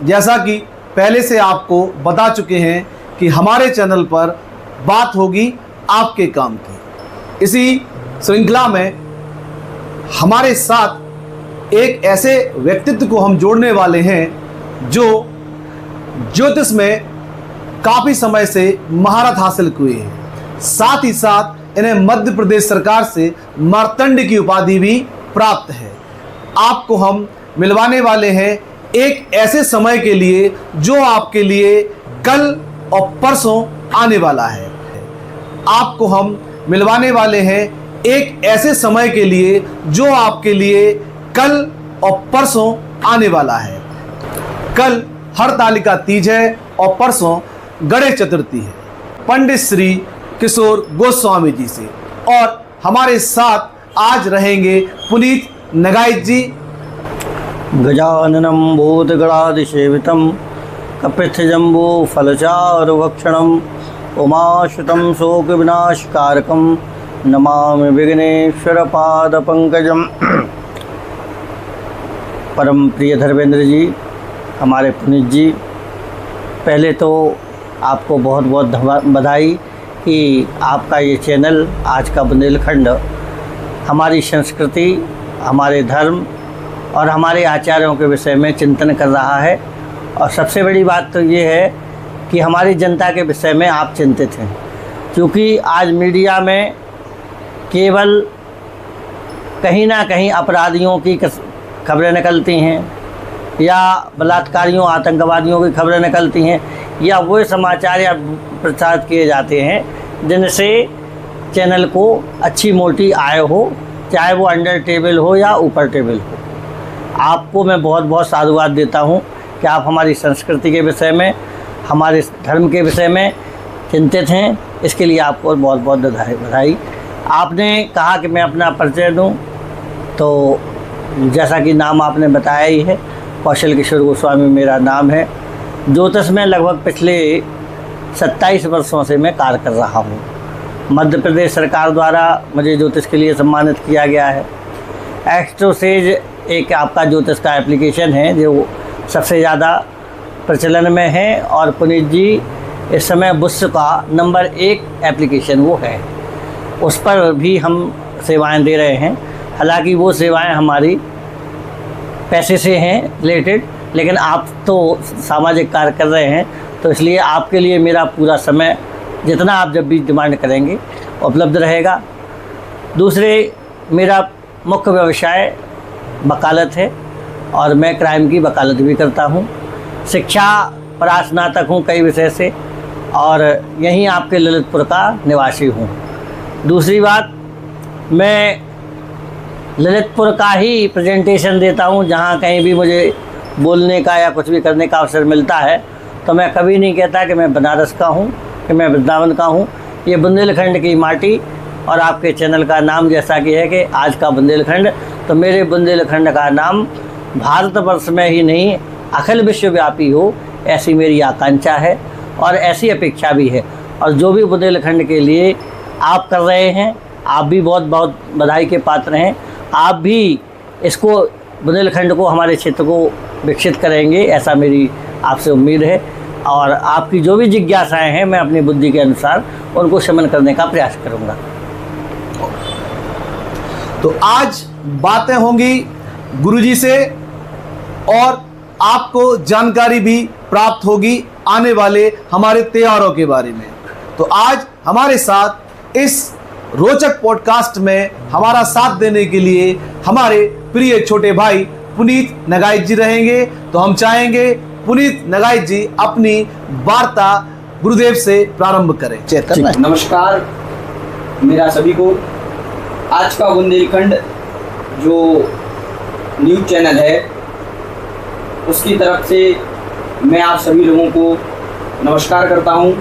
जैसा कि पहले से आपको बता चुके हैं कि हमारे चैनल पर बात होगी आपके काम की। इसी श्रृंखला में हमारे साथ एक ऐसे व्यक्तित्व को हम जोड़ने वाले हैं जो ज्योतिष में काफ़ी समय से महारत हासिल हुए हैं। साथ ही साथ इन्हें मध्य प्रदेश सरकार से मार्तंड की उपाधि भी प्राप्त है। आपको हम मिलवाने वाले हैं एक ऐसे समय के लिए जो आपके लिए कल और परसों आने वाला है। आपको हम मिलवाने वाले हैं एक ऐसे समय के लिए जो आपके लिए कल और परसों आने वाला है। कल हरतालिका तीज है और परसों गणेश चतुर्थी है। पंडित श्री किशोर गोस्वामी जी से और हमारे साथ आज रहेंगे पुनीत नगाइच जी। गजाननं भूतगणाधिसेवितं कपित्थजम्बू फलचारुभक्षणं उमाश्रितं शोकविनाशकारकं नमामि विघ्नेश्वरपादपङ्कजं। परम प्रिय धर्मेंद्र जी, हमारे पुनीत जी, पहले तो आपको बहुत बहुत बधाई कि आपका ये चैनल आज का बुंदेलखंड हमारी संस्कृति, हमारे धर्म और हमारे आचार्यों के विषय में चिंतन कर रहा है। और सबसे बड़ी बात तो ये है कि हमारी जनता के विषय में आप चिंतित हैं, क्योंकि आज मीडिया में केवल कहीं ना कहीं अपराधियों की खबरें निकलती हैं या बलात्कारियों, आतंकवादियों की खबरें निकलती हैं या वो समाचार या प्रचारित किए जाते हैं जिनसे चैनल को अच्छी मोटी आय हो, चाहे वो अंडर टेबल हो या ऊपर टेबल हो। आपको मैं बहुत बहुत साधुवाद देता हूँ कि आप हमारी संस्कृति के विषय में, हमारे धर्म के विषय में चिंतित हैं। इसके लिए आपको बहुत बहुत बधाई। आपने कहा कि मैं अपना परिचय दूँ, तो जैसा कि नाम आपने बताया ही है, कौशल किशोर गोस्वामी मेरा नाम है। ज्योतिष में लगभग पिछले 27 वर्षों से मैं कार्य कर रहा हूँ। मध्य प्रदेश सरकार द्वारा मुझे ज्योतिष के लिए सम्मानित किया गया है। एस्ट्रोसेज एक आपका ज्योतिष का एप्लीकेशन है जो सबसे ज़्यादा प्रचलन में है, और पुनीत जी इस समय विश्व का नंबर 1 एप्लीकेशन वो है, उस पर भी हम सेवाएं दे रहे हैं। हालांकि वो सेवाएं हमारी पैसे से हैं रिलेटेड, लेकिन आप तो सामाजिक कार्य कर रहे हैं, तो इसलिए आपके लिए मेरा पूरा समय, जितना आप जब भी डिमांड करेंगे, उपलब्ध रहेगा। दूसरे, मेरा मुख्य व्यवसाय वकालत है और मैं क्राइम की वकालत भी करता हूँ। शिक्षा परास्नातक हूँ कई विषय से, और यहीं आपके ललितपुर का निवासी हूँ। दूसरी बात, मैं ललितपुर का ही प्रेजेंटेशन देता हूँ। जहाँ कहीं भी मुझे बोलने का या कुछ भी करने का अवसर मिलता है तो मैं कभी नहीं कहता कि मैं बनारस का हूँ, कि मैं वृंदावन का हूँ। ये बुंदेलखंड की माटी, और आपके चैनल का नाम जैसा कि है कि आज का बुंदेलखंड, तो मेरे बुंदेलखंड का नाम भारतवर्ष में ही नहीं अखिल विश्वव्यापी हो, ऐसी मेरी आकांक्षा है और ऐसी अपेक्षा भी है। और जो भी बुंदेलखंड के लिए आप कर रहे हैं, आप भी बहुत बहुत बधाई के पात्र हैं। आप भी इसको, बुंदेलखंड को, हमारे क्षेत्र को विकसित करेंगे, ऐसा मेरी आपसे उम्मीद है। और आपकी जो भी जिज्ञासाएं हैं, मैं अपनी बुद्धि के अनुसार उनको शमन करने का प्रयास करूंगा। तो आज बातें होंगी गुरुजी से और आपको जानकारी भी प्राप्त होगी आने वाले हमारे त्योहारों के बारे में। तो आज हमारे साथ इस रोचक पॉडकास्ट में हमारा साथ देने के लिए हमारे प्रिय छोटे भाई पुनीत नगाइच जी रहेंगे। तो हम चाहेंगे पुनीत नगाइच जी अपनी वार्ता गुरुदेव से प्रारंभ करें। चेतन, नमस्कार मेरा सभी को। आज का बुंदेलखंड जो न्यूज़ चैनल है उसकी तरफ से मैं आप सभी लोगों को नमस्कार करता हूं।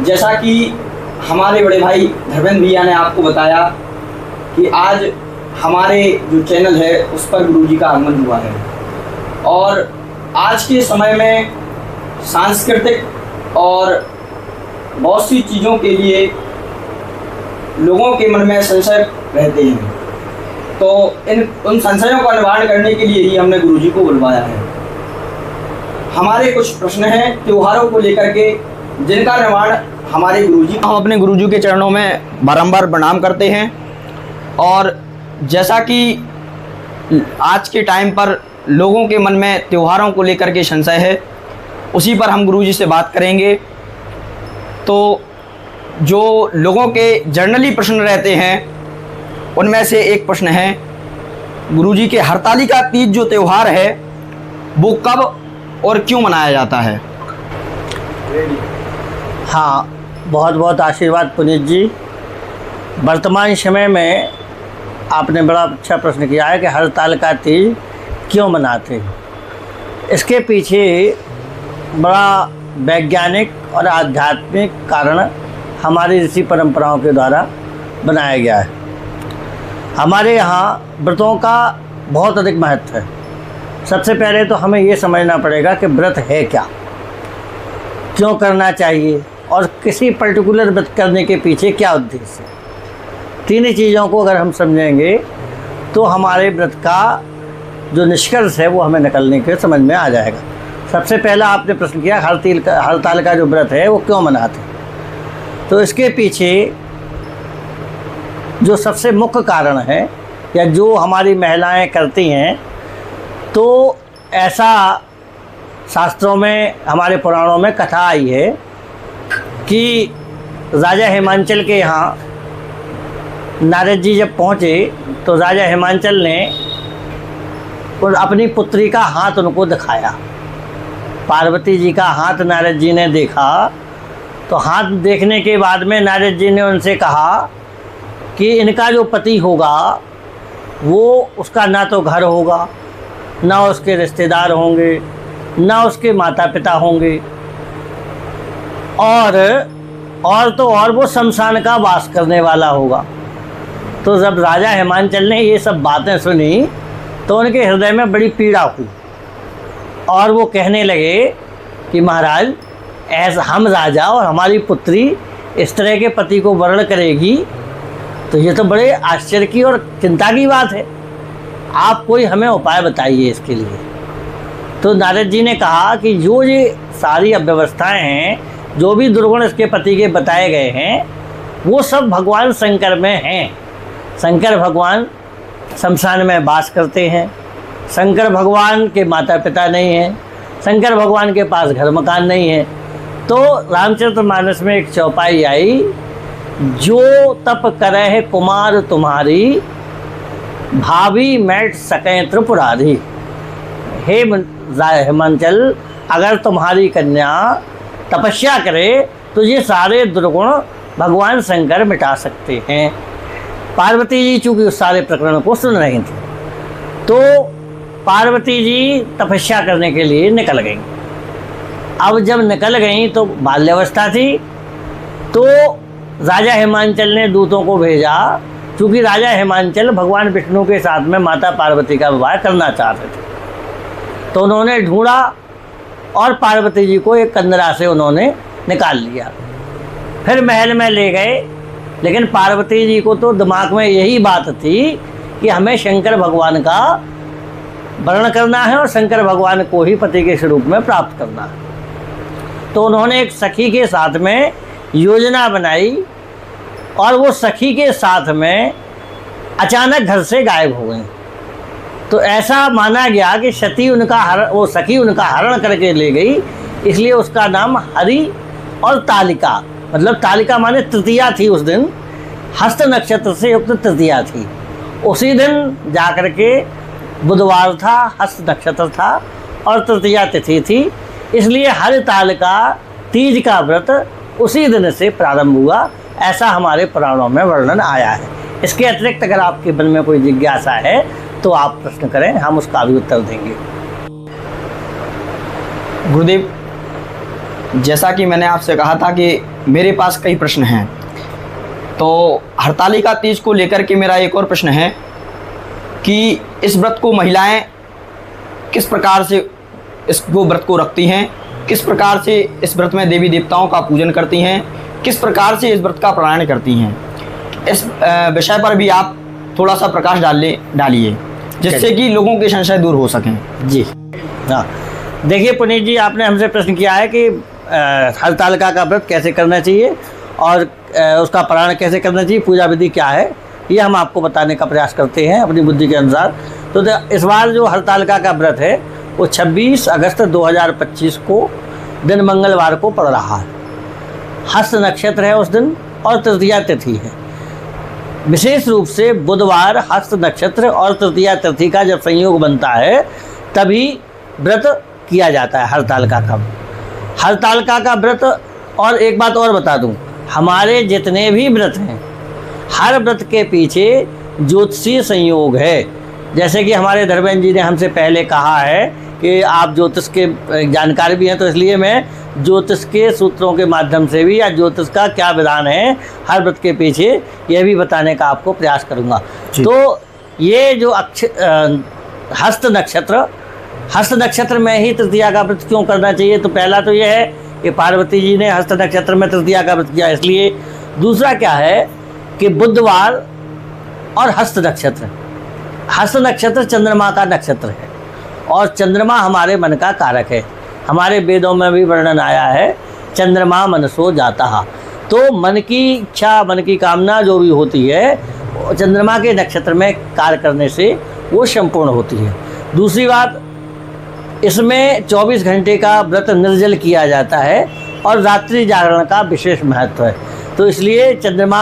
जैसा कि हमारे बड़े भाई धर्मेंद्र भैया ने आपको बताया कि आज हमारे जो चैनल है उस पर गुरुजी का आगमन हुआ है, और आज के समय में सांस्कृतिक और बहुत सी चीज़ों के लिए लोगों के मन में संशय रहते हैं, तो उन संशयों का निवारण करने के लिए ही हमने गुरुजी को बुलवाया है। हमारे कुछ प्रश्न हैं त्योहारों को लेकर के, जिनका निर्माण हमारे गुरुजी, हम अपने गुरुजी के चरणों में बारंबार प्रणाम करते हैं। और जैसा कि आज के टाइम पर लोगों के मन में त्योहारों को लेकर के संशय है, उसी पर हम गुरुजी से बात करेंगे। तो जो लोगों के जनरली प्रश्न रहते हैं उनमें से एक प्रश्न है, गुरुजी के हरतालिका तीज जो त्यौहार है वो कब और क्यों मनाया जाता है? हाँ, बहुत बहुत आशीर्वाद पुनीत जी। वर्तमान समय में आपने बड़ा अच्छा प्रश्न किया है कि हरतालिका तीज क्यों मनाते हैं। इसके पीछे बड़ा वैज्ञानिक और आध्यात्मिक कारण हमारी ऋषि परंपराओं के द्वारा बनाया गया है। हमारे यहाँ व्रतों का बहुत अधिक महत्व है। सबसे पहले तो हमें ये समझना पड़ेगा कि व्रत है क्या, क्यों करना चाहिए और किसी पर्टिकुलर व्रत करने के पीछे क्या उद्देश्य है। तीन चीज़ों को अगर हम समझेंगे तो हमारे व्रत का जो निष्कर्ष है वो हमें निकलने के समझ में आ जाएगा। सबसे पहला आपने प्रश्न किया हरतालिका जो व्रत है वो क्यों मनाते हैं। तो इसके पीछे जो सबसे मुख्य कारण है या जो हमारी महिलाएं करती हैं, तो ऐसा शास्त्रों में, हमारे पुराणों में कथा आई है कि राजा हिमांचल के यहाँ नारद जी जब पहुँचे तो राजा हिमांचल ने अपनी पुत्री का हाथ उनको दिखाया। पार्वती जी का हाथ नारद जी ने देखा, तो हाथ देखने के बाद में नारद जी ने उनसे कहा कि इनका जो पति होगा वो उसका ना तो घर होगा, ना उसके रिश्तेदार होंगे, ना उसके माता पिता होंगे, और वो शमशान का वास करने वाला होगा। तो जब राजा हिमांचल ने ये सब बातें सुनी तो उनके हृदय में बड़ी पीड़ा हुई और वो कहने लगे कि महाराज, ऐसा हम राजा और हमारी पुत्री इस तरह के पति को वर्ण करेगी तो ये तो बड़े आश्चर्य की और चिंता की बात है। आप कोई हमें उपाय बताइए इसके लिए। तो नारद जी ने कहा कि जो ये सारी अव्यवस्थाएं हैं, जो भी दुर्गुण इसके पति के बताए गए हैं, वो सब भगवान शंकर में हैं। शंकर भगवान शमशान में वास करते हैं। शंकर भगवान के माता पिता नहीं हैं। शंकर भगवान के पास घर मकान नहीं है। तो रामचरितमानस में एक चौपाई आई, जो तप करे है कुमार तुम्हारी, भाभी मैट सकें त्रिपुरारी। हे हिमांचल, अगर तुम्हारी कन्या तपस्या करे तो ये सारे दुर्गुण भगवान शंकर मिटा सकते हैं। पार्वती जी चूँकि उस सारे प्रकरण को सुन रही थी, तो पार्वती जी तपस्या करने के लिए निकल गई। अब जब निकल गई तो बाल्यावस्था थी, तो राजा हिमांचल ने दूतों को भेजा, क्योंकि राजा हिमांचल भगवान विष्णु के साथ में माता पार्वती का विवाह करना चाहते थे। तो उन्होंने ढूंढा और पार्वती जी को एक कंदरा से उन्होंने निकाल लिया, फिर महल में ले गए। लेकिन पार्वती जी को तो दिमाग में यही बात थी कि हमें शंकर भगवान का वर्ण करना है और शंकर भगवान को ही पति के स्वरूप में प्राप्त करना है। तो उन्होंने एक सखी के साथ में योजना बनाई और वो सखी के साथ में अचानक घर से गायब हो गई। तो ऐसा माना गया कि सखी उनका हरण करके ले गई, इसलिए उसका नाम हरि और तालिका, मतलब तालिका माने तृतीया थी। उस दिन हस्त नक्षत्र से युक्त तृतीया थी। उसी दिन जाकर के बुधवार था, हस्त नक्षत्र था और तृतीया तिथि थी, इसलिए हरतालिका तीज का व्रत उसी दिन से प्रारंभ हुआ, ऐसा हमारे पुराणों में वर्णन आया है। इसके अतिरिक्त अगर आपके मन में कोई जिज्ञासा है तो आप प्रश्न करें, हम उसका भी उत्तर देंगे। गुरुदेव, जैसा कि मैंने आपसे कहा था कि मेरे पास कई प्रश्न हैं, तो हरतालिका तीज को लेकर के मेरा एक और प्रश्न है कि इस व्रत को महिलाएं किस प्रकार से इसको व्रत को रखती हैं, किस प्रकार से इस व्रत में देवी देवताओं का पूजन करती हैं, किस प्रकार से इस व्रत का पारायण करती हैं। इस विषय पर भी आप थोड़ा सा प्रकाश डालिए, जिससे कि लोगों के संशय दूर हो सकें। जी हाँ, देखिए पुनीत जी, आपने हमसे प्रश्न किया है कि हरतालिका का व्रत कैसे करना चाहिए और उसका पारायण कैसे करना चाहिए, पूजा विधि क्या है, ये हम आपको बताने का प्रयास करते हैं अपनी बुद्धि के अनुसार। तो इस बार जो हरतालिका का व्रत है वो 26 अगस्त 2025 को दिन मंगलवार को पड़ रहा है। हस्त नक्षत्र है उस दिन और तृतीया तिथि है। विशेष रूप से बुधवार, हस्त नक्षत्र और तृतीया तिथि का जब संयोग बनता है तभी व्रत किया जाता है हरतालिका का। हरतालिका का व्रत, और एक बात और बता दूं, हमारे जितने भी व्रत हैं हर व्रत के पीछे ज्योतिषीय संयोग है। जैसे कि हमारे धर्मेंद्र जी ने हमसे पहले कहा है कि आप ज्योतिष के जानकार भी हैं, तो इसलिए मैं ज्योतिष के सूत्रों के माध्यम से भी या ज्योतिष का क्या विधान है हर व्रत के पीछे यह भी बताने का आपको प्रयास करूँगा। तो ये जो हस्त नक्षत्र में ही तृतीया का व्रत क्यों करना चाहिए, तो पहला तो यह है कि पार्वती जी ने हस्त नक्षत्र में तृतीया का व्रत किया इसलिए। दूसरा क्या है कि बुधवार और हस्त नक्षत्र चंद्रमा का नक्षत्र है और चंद्रमा हमारे मन का कारक है। हमारे वेदों में भी वर्णन आया है, चंद्रमा मनसो जाता। तो मन की इच्छा, मन की कामना जो भी होती है चंद्रमा के नक्षत्र में कार्य करने से वो संपूर्ण होती है। दूसरी बात, इसमें 24 घंटे का व्रत निर्जल किया जाता है और रात्रि जागरण का विशेष महत्व है। तो इसलिए चंद्रमा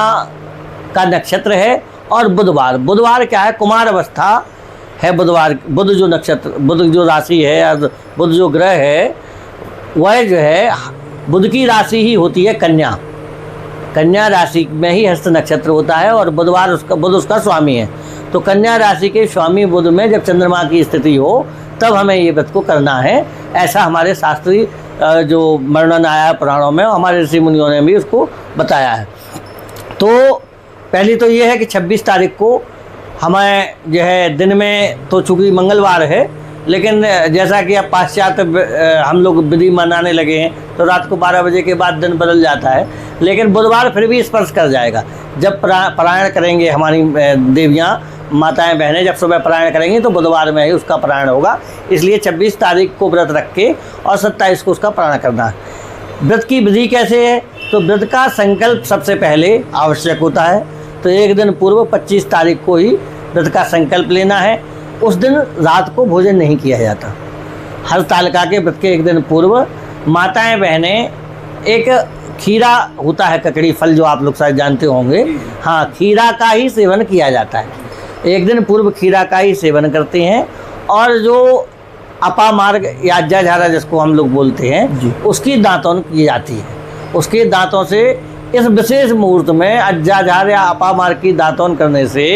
का नक्षत्र है। और बुधवार क्या है, कुमार अवस्था है बुधवार। बुध जो नक्षत्र, बुध जो राशि है, बुध जो ग्रह है, वह जो है बुध की राशि ही होती है कन्या राशि में ही हस्त नक्षत्र होता है और बुध उसका स्वामी है। तो कन्या राशि के स्वामी बुध में जब चंद्रमा की स्थिति हो तब हमें ये व्रत को करना है। ऐसा हमारे शास्त्रीय जो वर्णन आया है पुराणों में, हमारे ऋषि मुनियों ने भी उसको बताया है। तो पहली तो ये है कि 26 तारीख को हमें जो है दिन में, तो चूँकि मंगलवार है लेकिन जैसा कि अब पाश्चात्य हम लोग विधि मनाने लगे हैं तो रात को 12 बजे के बाद दिन बदल जाता है, लेकिन बुधवार फिर भी स्पर्श कर जाएगा। जब पारायण करेंगे हमारी देवियाँ, माताएं बहनें जब सुबह पारायण करेंगी तो बुधवार में ही उसका पारायण होगा। इसलिए 26 तारीख को व्रत रख के और 27 को उसका पारायण करना है। व्रत की विधि कैसे है, तो व्रत का संकल्प सबसे पहले आवश्यक होता है। तो एक दिन पूर्व 25 तारीख को ही व्रत का संकल्प लेना है। उस दिन रात को भोजन नहीं किया जाता। हरतालिका के व्रत के एक दिन पूर्व माताएं बहनें, एक खीरा होता है, ककड़ी फल जो आप लोग शायद जानते होंगे, हाँ, खीरा का ही सेवन किया जाता है। एक दिन पूर्व खीरा का ही सेवन करते हैं और जो अपामार्ग या अज्जाझारा जिसको हम लोग बोलते हैं उसकी दातुन की जाती है। उसके दांतों से इस विशेष मुहूर्त में अज्जाझार या अपामार्ग की दातुन करने से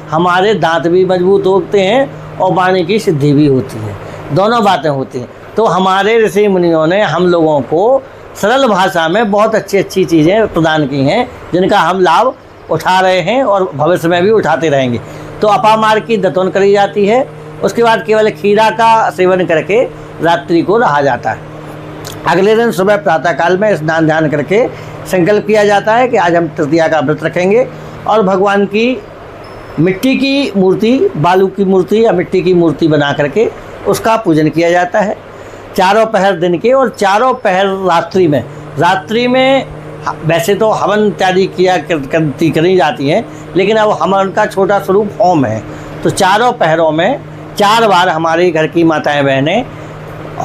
हमारे दांत भी मजबूत होते हैं और वाणी की सिद्धि भी होती है, दोनों बातें होती हैं। तो हमारे ऋषि मुनियों ने हम लोगों को सरल भाषा में बहुत अच्छी चीज़ें प्रदान की हैं जिनका हम लाभ उठा रहे हैं और भविष्य में भी उठाते रहेंगे। तो अपामार्ग की दातुन करी जाती है। उसके बाद केवल खीरा का सेवन करके रात्रि को रहा जाता है। अगले दिन सुबह प्रातःकाल में स्नान ध्यान करके संकल्प किया जाता है कि आज हम तृतीया का व्रत रखेंगे और भगवान की मिट्टी की मूर्ति, बालू की मूर्ति या मिट्टी की मूर्ति बना करके उसका पूजन किया जाता है चारों पहर दिन के और चारों पहर रात्रि में वैसे तो हवन इत्यादि करी जाती हैं, लेकिन अब हवन का छोटा स्वरूप होम है। तो चारों पहरों में 4 बार हमारे घर की माताएं बहनें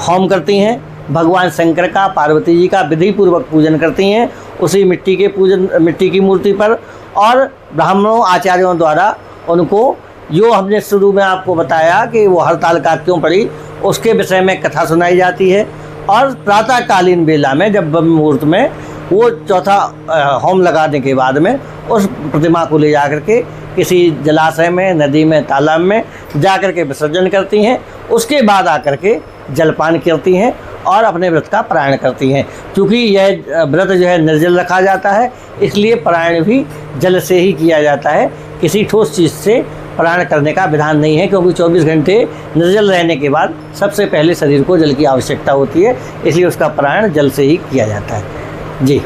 होम करती हैं। भगवान शंकर का, पार्वती जी का विधि पूर्वक पूजन करती हैं उसी मिट्टी की मूर्ति पर, और ब्राह्मणों आचार्यों द्वारा उनको, जो हमने शुरू में आपको बताया कि वो हरतालिका क्यों पड़ी, उसके विषय में कथा सुनाई जाती है। और प्रातःकालीन बेला में जब ब्रह्म मुहूर्त में वो चौथा होम लगाने के बाद में उस प्रतिमा को ले जाकर के किसी जलाशय में, नदी में, तालाब में जाकर के विसर्जन करती हैं। उसके बाद आकर के जलपान करती हैं और अपने व्रत का पारायण करती हैं। क्योंकि यह व्रत जो है निर्जल रखा जाता है, इसलिए पारायण भी जल से ही किया जाता है। किसी ठोस चीज़ से पारायण करने का विधान नहीं है, क्योंकि 24 घंटे निर्जल रहने के बाद सबसे पहले शरीर को जल की आवश्यकता होती है, इसलिए उसका पारायण जल से ही किया जाता है। जी,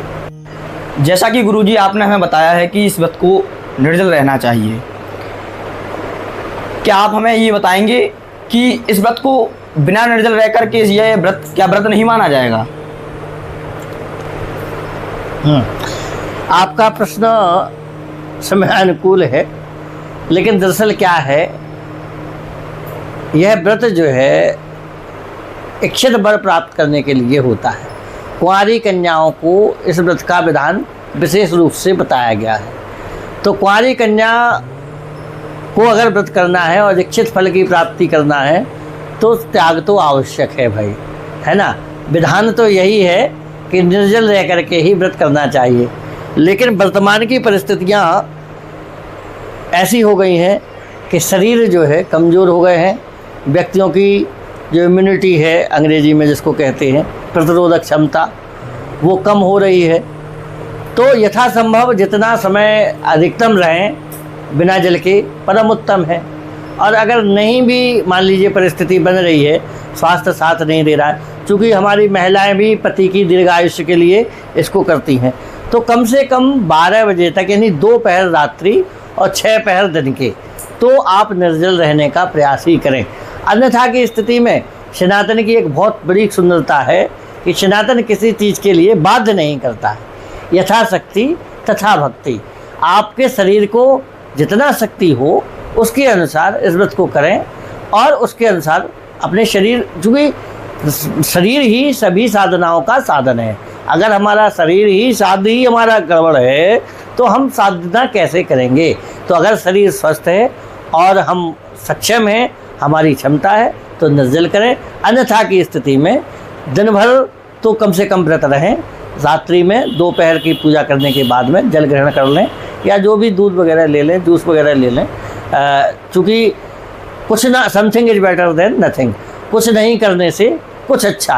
जैसा कि गुरुजी आपने हमें बताया है कि इस व्रत को निर्जल रहना चाहिए, क्या आप हमें ये बताएंगे कि इस व्रत को बिना निर्जल रह करके ये व्रत क्या व्रत नहीं माना जाएगा? आपका प्रश्न समय अनुकूल है, लेकिन दरअसल क्या है, यह व्रत जो है इच्छित वर प्राप्त करने के लिए होता है। कुंवारी कन्याओं को इस व्रत का विधान विशेष रूप से बताया गया है। तो कुंवारी कन्या को अगर व्रत करना है और इच्छित फल की प्राप्ति करना है तो त्याग तो आवश्यक है भाई, है ना। विधान तो यही है कि निर्जल रह करके ही व्रत करना चाहिए, लेकिन वर्तमान की परिस्थितियाँ ऐसी हो गई हैं कि शरीर जो है कमज़ोर हो गए हैं, व्यक्तियों की जो इम्यूनिटी है अंग्रेजी में जिसको कहते हैं प्रतिरोधक क्षमता, वो कम हो रही है। तो यथासंभव जितना समय अधिकतम रहें बिना जल के परम उत्तम है। और अगर नहीं भी मान लीजिए परिस्थिति बन रही है, स्वास्थ्य साथ नहीं दे रहा है, चूँकि हमारी महिलाएं भी पति की दीर्घायुष्य के लिए इसको करती हैं, तो कम से कम 12 बजे तक, यानी 2 पहर रात्रि और 6 पहर दिन के, तो आप निर्जल रहने का प्रयास ही करें। अन्यथा की स्थिति में सनातन की एक बहुत बड़ी सुंदरता है कि सनातन किसी चीज़ के लिए बाध्य नहीं करता है। यथाशक्ति तथा भक्ति, आपके शरीर को जितना शक्ति हो उसके अनुसार इस व्रत को करें और उसके अनुसार अपने शरीर, चूँकि शरीर ही सभी साधनाओं का साधन है। अगर हमारा शरीर ही साध ही हमारा गड़बड़ है तो हम साधना कैसे करेंगे। तो अगर शरीर स्वस्थ है और हम सक्षम हैं, हमारी क्षमता है, तो निर्जल करें। अन्यथा की स्थिति में दिन भर तो कम से कम व्रत रहें, रात्रि में 2 पहर की पूजा करने के बाद में जल ग्रहण कर लें या जो भी दूध वगैरह ले लें, जूस वगैरह ले लें। चूँकि कुछ ना, something is better than nothing, कुछ नहीं करने से कुछ अच्छा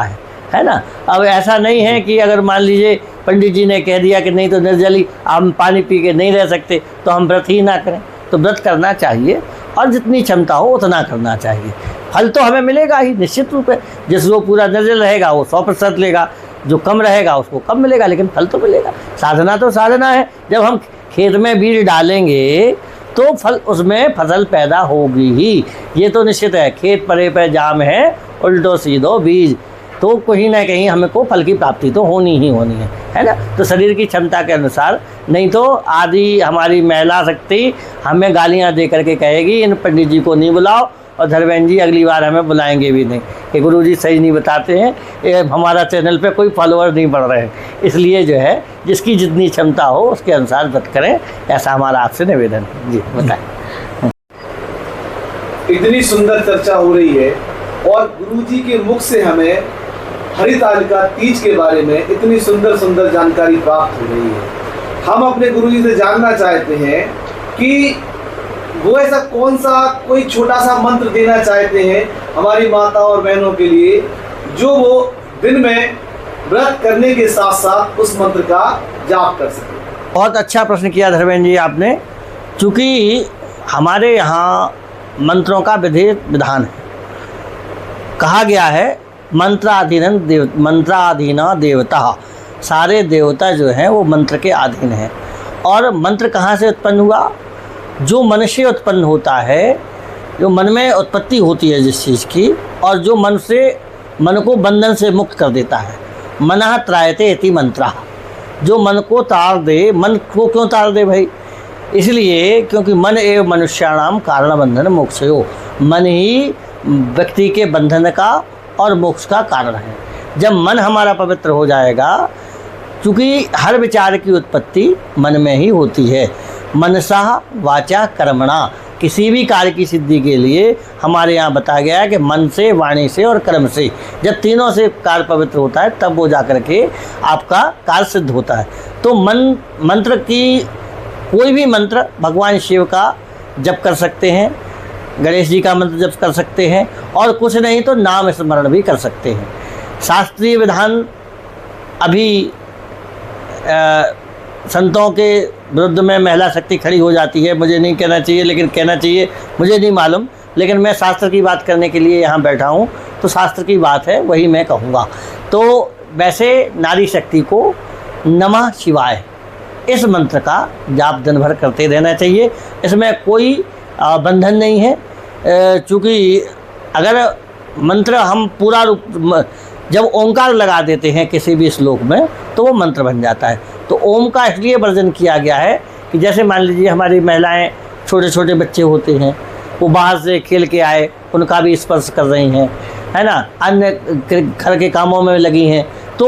है ना। अब ऐसा नहीं है कि अगर मान लीजिए पंडित जी ने कह दिया कि नहीं तो निर्जली हम पानी पी के नहीं रह सकते तो हम व्रत ही ना करें। तो व्रत करना चाहिए और जितनी क्षमता हो उतना करना चाहिए। फल तो हमें मिलेगा ही निश्चित रूप से। जिस वो पूरा निर्जल रहेगा वो 100% लेगा, जो कम रहेगा उसको कम मिलेगा, लेकिन फल तो मिलेगा। साधना तो साधना है। जब हम खेत में बीज डालेंगे तो फल, उसमें फसल पैदा होगी ही, ये तो निश्चित है। खेत परे पे जाम है उल्टो सीधो बीज, तो कहीं ना कहीं हमें को फल की प्राप्ति तो होनी ही होनी है ना। तो शरीर की क्षमता के अनुसार, नहीं तो आदि हमारी महिला शक्ति हमें गालियां दे करके कहेगी इन पंडित जी को नहीं बुलाओ, और धर्मेंद्र जी अगली बार हमें बुलाएंगे भी नहीं कि गुरु जी सही नहीं बताते हैं, ये हमारा चैनल पे कोई फॉलोअर नहीं बढ़ रहे हैं। इसलिए जो है जिसकी जितनी क्षमता हो उसके अनुसार व्रत करें, ऐसा हमारा आपसे निवेदन है। जी बताएं। इतनी सुंदर चर्चा हो रही है और गुरुजी के मुख से हमें हरितालिका तीज के बारे में इतनी सुंदर सुंदर जानकारी प्राप्त हो रही है। हम अपने गुरुजी से जानना चाहते हैं कि वो ऐसा कौन सा कोई छोटा सा मंत्र देना चाहते हैं हमारी माता और बहनों के लिए, जो वो दिन में व्रत करने के साथ साथ उस मंत्र का जाप कर सके। बहुत अच्छा प्रश्न किया धर्मेंद्र जी आपने। चूँकि हमारे यहाँ मंत्रों का विधान है, कहा गया है मंत्राधीना देवता, सारे देवता जो हैं वो मंत्र के अधीन हैं। और मंत्र कहाँ से उत्पन्न हुआ? जो मन से उत्पन्न होता है, जो मन में उत्पत्ति होती है जिस चीज़ की, और जो मन को बंधन से मुक्त कर देता है। मनः त्रायते इति मंत्रः, जो मन को तार दे। मन को क्यों तार दे भाई? इसलिए क्योंकि मन एवं मनुष्याणाम कारण बंधन मोक्षयो, मन ही व्यक्ति के बंधन का और मोक्ष का कारण है। जब मन हमारा पवित्र हो जाएगा, क्योंकि हर विचार की उत्पत्ति मन में ही होती है। मनसा वाचा कर्मणा, किसी भी कार्य की सिद्धि के लिए हमारे यहाँ बताया गया है कि मन से, वाणी से और कर्म से, जब तीनों से कार्य पवित्र होता है तब वो जाकर के आपका कार्य सिद्ध होता है। तो मंत्र की, कोई भी मंत्र भगवान शिव का जप कर सकते हैं, गणेश जी का मंत्र जप कर सकते हैं, और कुछ नहीं तो नाम स्मरण भी कर सकते हैं। शास्त्रीय विधान अभी संतों के विरुद्ध में महिला शक्ति खड़ी हो जाती है, मुझे नहीं कहना चाहिए लेकिन कहना चाहिए, मुझे नहीं मालूम, लेकिन मैं शास्त्र की बात करने के लिए यहाँ बैठा हूँ, तो शास्त्र की बात है वही मैं कहूँगा। तो वैसे नारी शक्ति को नमः शिवाय इस मंत्र का जाप दिन भर करते रहना चाहिए। इसमें कोई बंधन नहीं है, चूँकि अगर मंत्र हम पूरा रूप जब ओंकार लगा देते हैं किसी भी श्लोक में तो वो मंत्र बन जाता है। तो ओम का इसलिए वर्जन किया गया है कि जैसे मान लीजिए हमारी महिलाएं, छोटे छोटे बच्चे होते हैं, वो बाहर से खेल के आए, उनका भी स्पर्श कर रही हैं, है ना, अन्य घर के कामों में लगी हैं, तो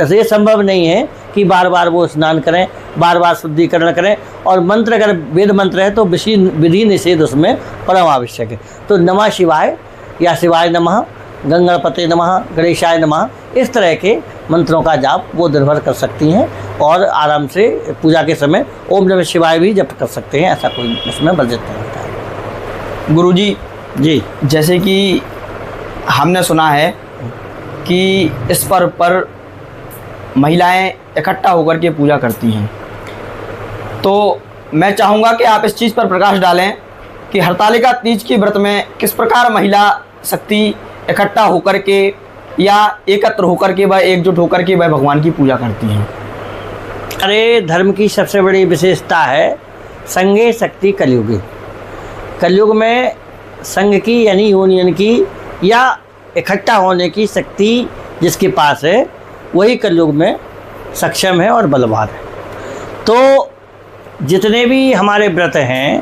ये संभव नहीं है कि बार बार वो स्नान करें, बार बार शुद्धिकरण करें। और मंत्र अगर वेद मंत्र है तो विधि निषेध उसमें परम आवश्यक है। तो नमः शिवाय या शिवाय नमः, गंगणपते नमः, गणेशाय नमः, इस तरह के मंत्रों का जाप वो दिन भर कर सकती हैं और आराम से पूजा के समय ओम नमः शिवाय भी जप कर सकते हैं। ऐसा कोई उसमें वर्जित नहीं होता है। गुरुजी जी, जैसे कि हमने सुना है कि इस पर्व पर महिलाएं इकट्ठा होकर के पूजा करती हैं, तो मैं चाहूँगा कि आप इस चीज़ पर प्रकाश डालें कि हरतालिका तीज के व्रत में किस प्रकार महिला शक्ति इकट्ठा होकर के या एकत्र होकर के वह एकजुट होकर के वह भगवान की पूजा करती हैं। अरे धर्म की सबसे बड़ी विशेषता है संगे शक्ति कलयुगी। कलयुग में संघ की यानी यूनियन की या इकट्ठा होने की शक्ति जिसके पास है वही कलयुग में सक्षम है और बलवान है। तो जितने भी हमारे व्रत हैं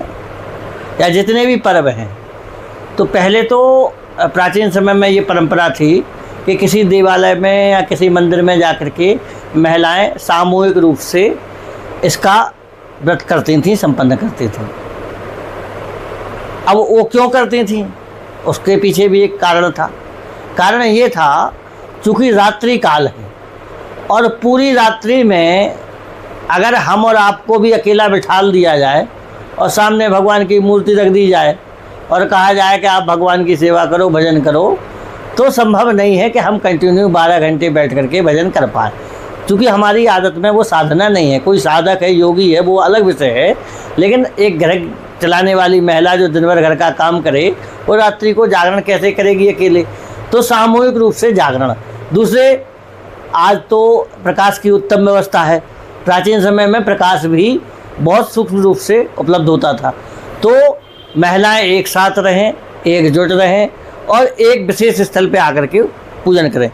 या जितने भी पर्व हैं, तो पहले तो प्राचीन समय में ये परंपरा थी कि किसी देवालय में या किसी मंदिर में जाकर के महिलाएं सामूहिक रूप से इसका व्रत करती थीं, संपन्न करती थीं। अब वो क्यों करती थीं, उसके पीछे भी एक कारण था। कारण ये था चूँकि रात्रि काल है और पूरी रात्रि में अगर हम और आपको भी अकेला बिठाल दिया जाए और सामने भगवान की मूर्ति रख दी जाए और कहा जाए कि आप भगवान की सेवा करो, भजन करो, तो संभव नहीं है कि हम कंटिन्यू 12 घंटे बैठ करके भजन कर पाएँ। क्योंकि हमारी आदत में वो साधना नहीं है। कोई साधक है, योगी है, वो अलग विषय है, लेकिन एक घर चलाने वाली महिला जो दिन भर घर का काम करे वो रात्रि को जागरण कैसे करेगी अकेले। तो सामूहिक रूप से जागरण। दूसरे, आज तो प्रकाश की उत्तम व्यवस्था है, प्राचीन समय में प्रकाश भी बहुत सूक्ष्म रूप से उपलब्ध होता था। तो महिलाएं एक साथ रहें, एकजुट रहें और एक विशेष स्थल पे आकर के पूजन करें।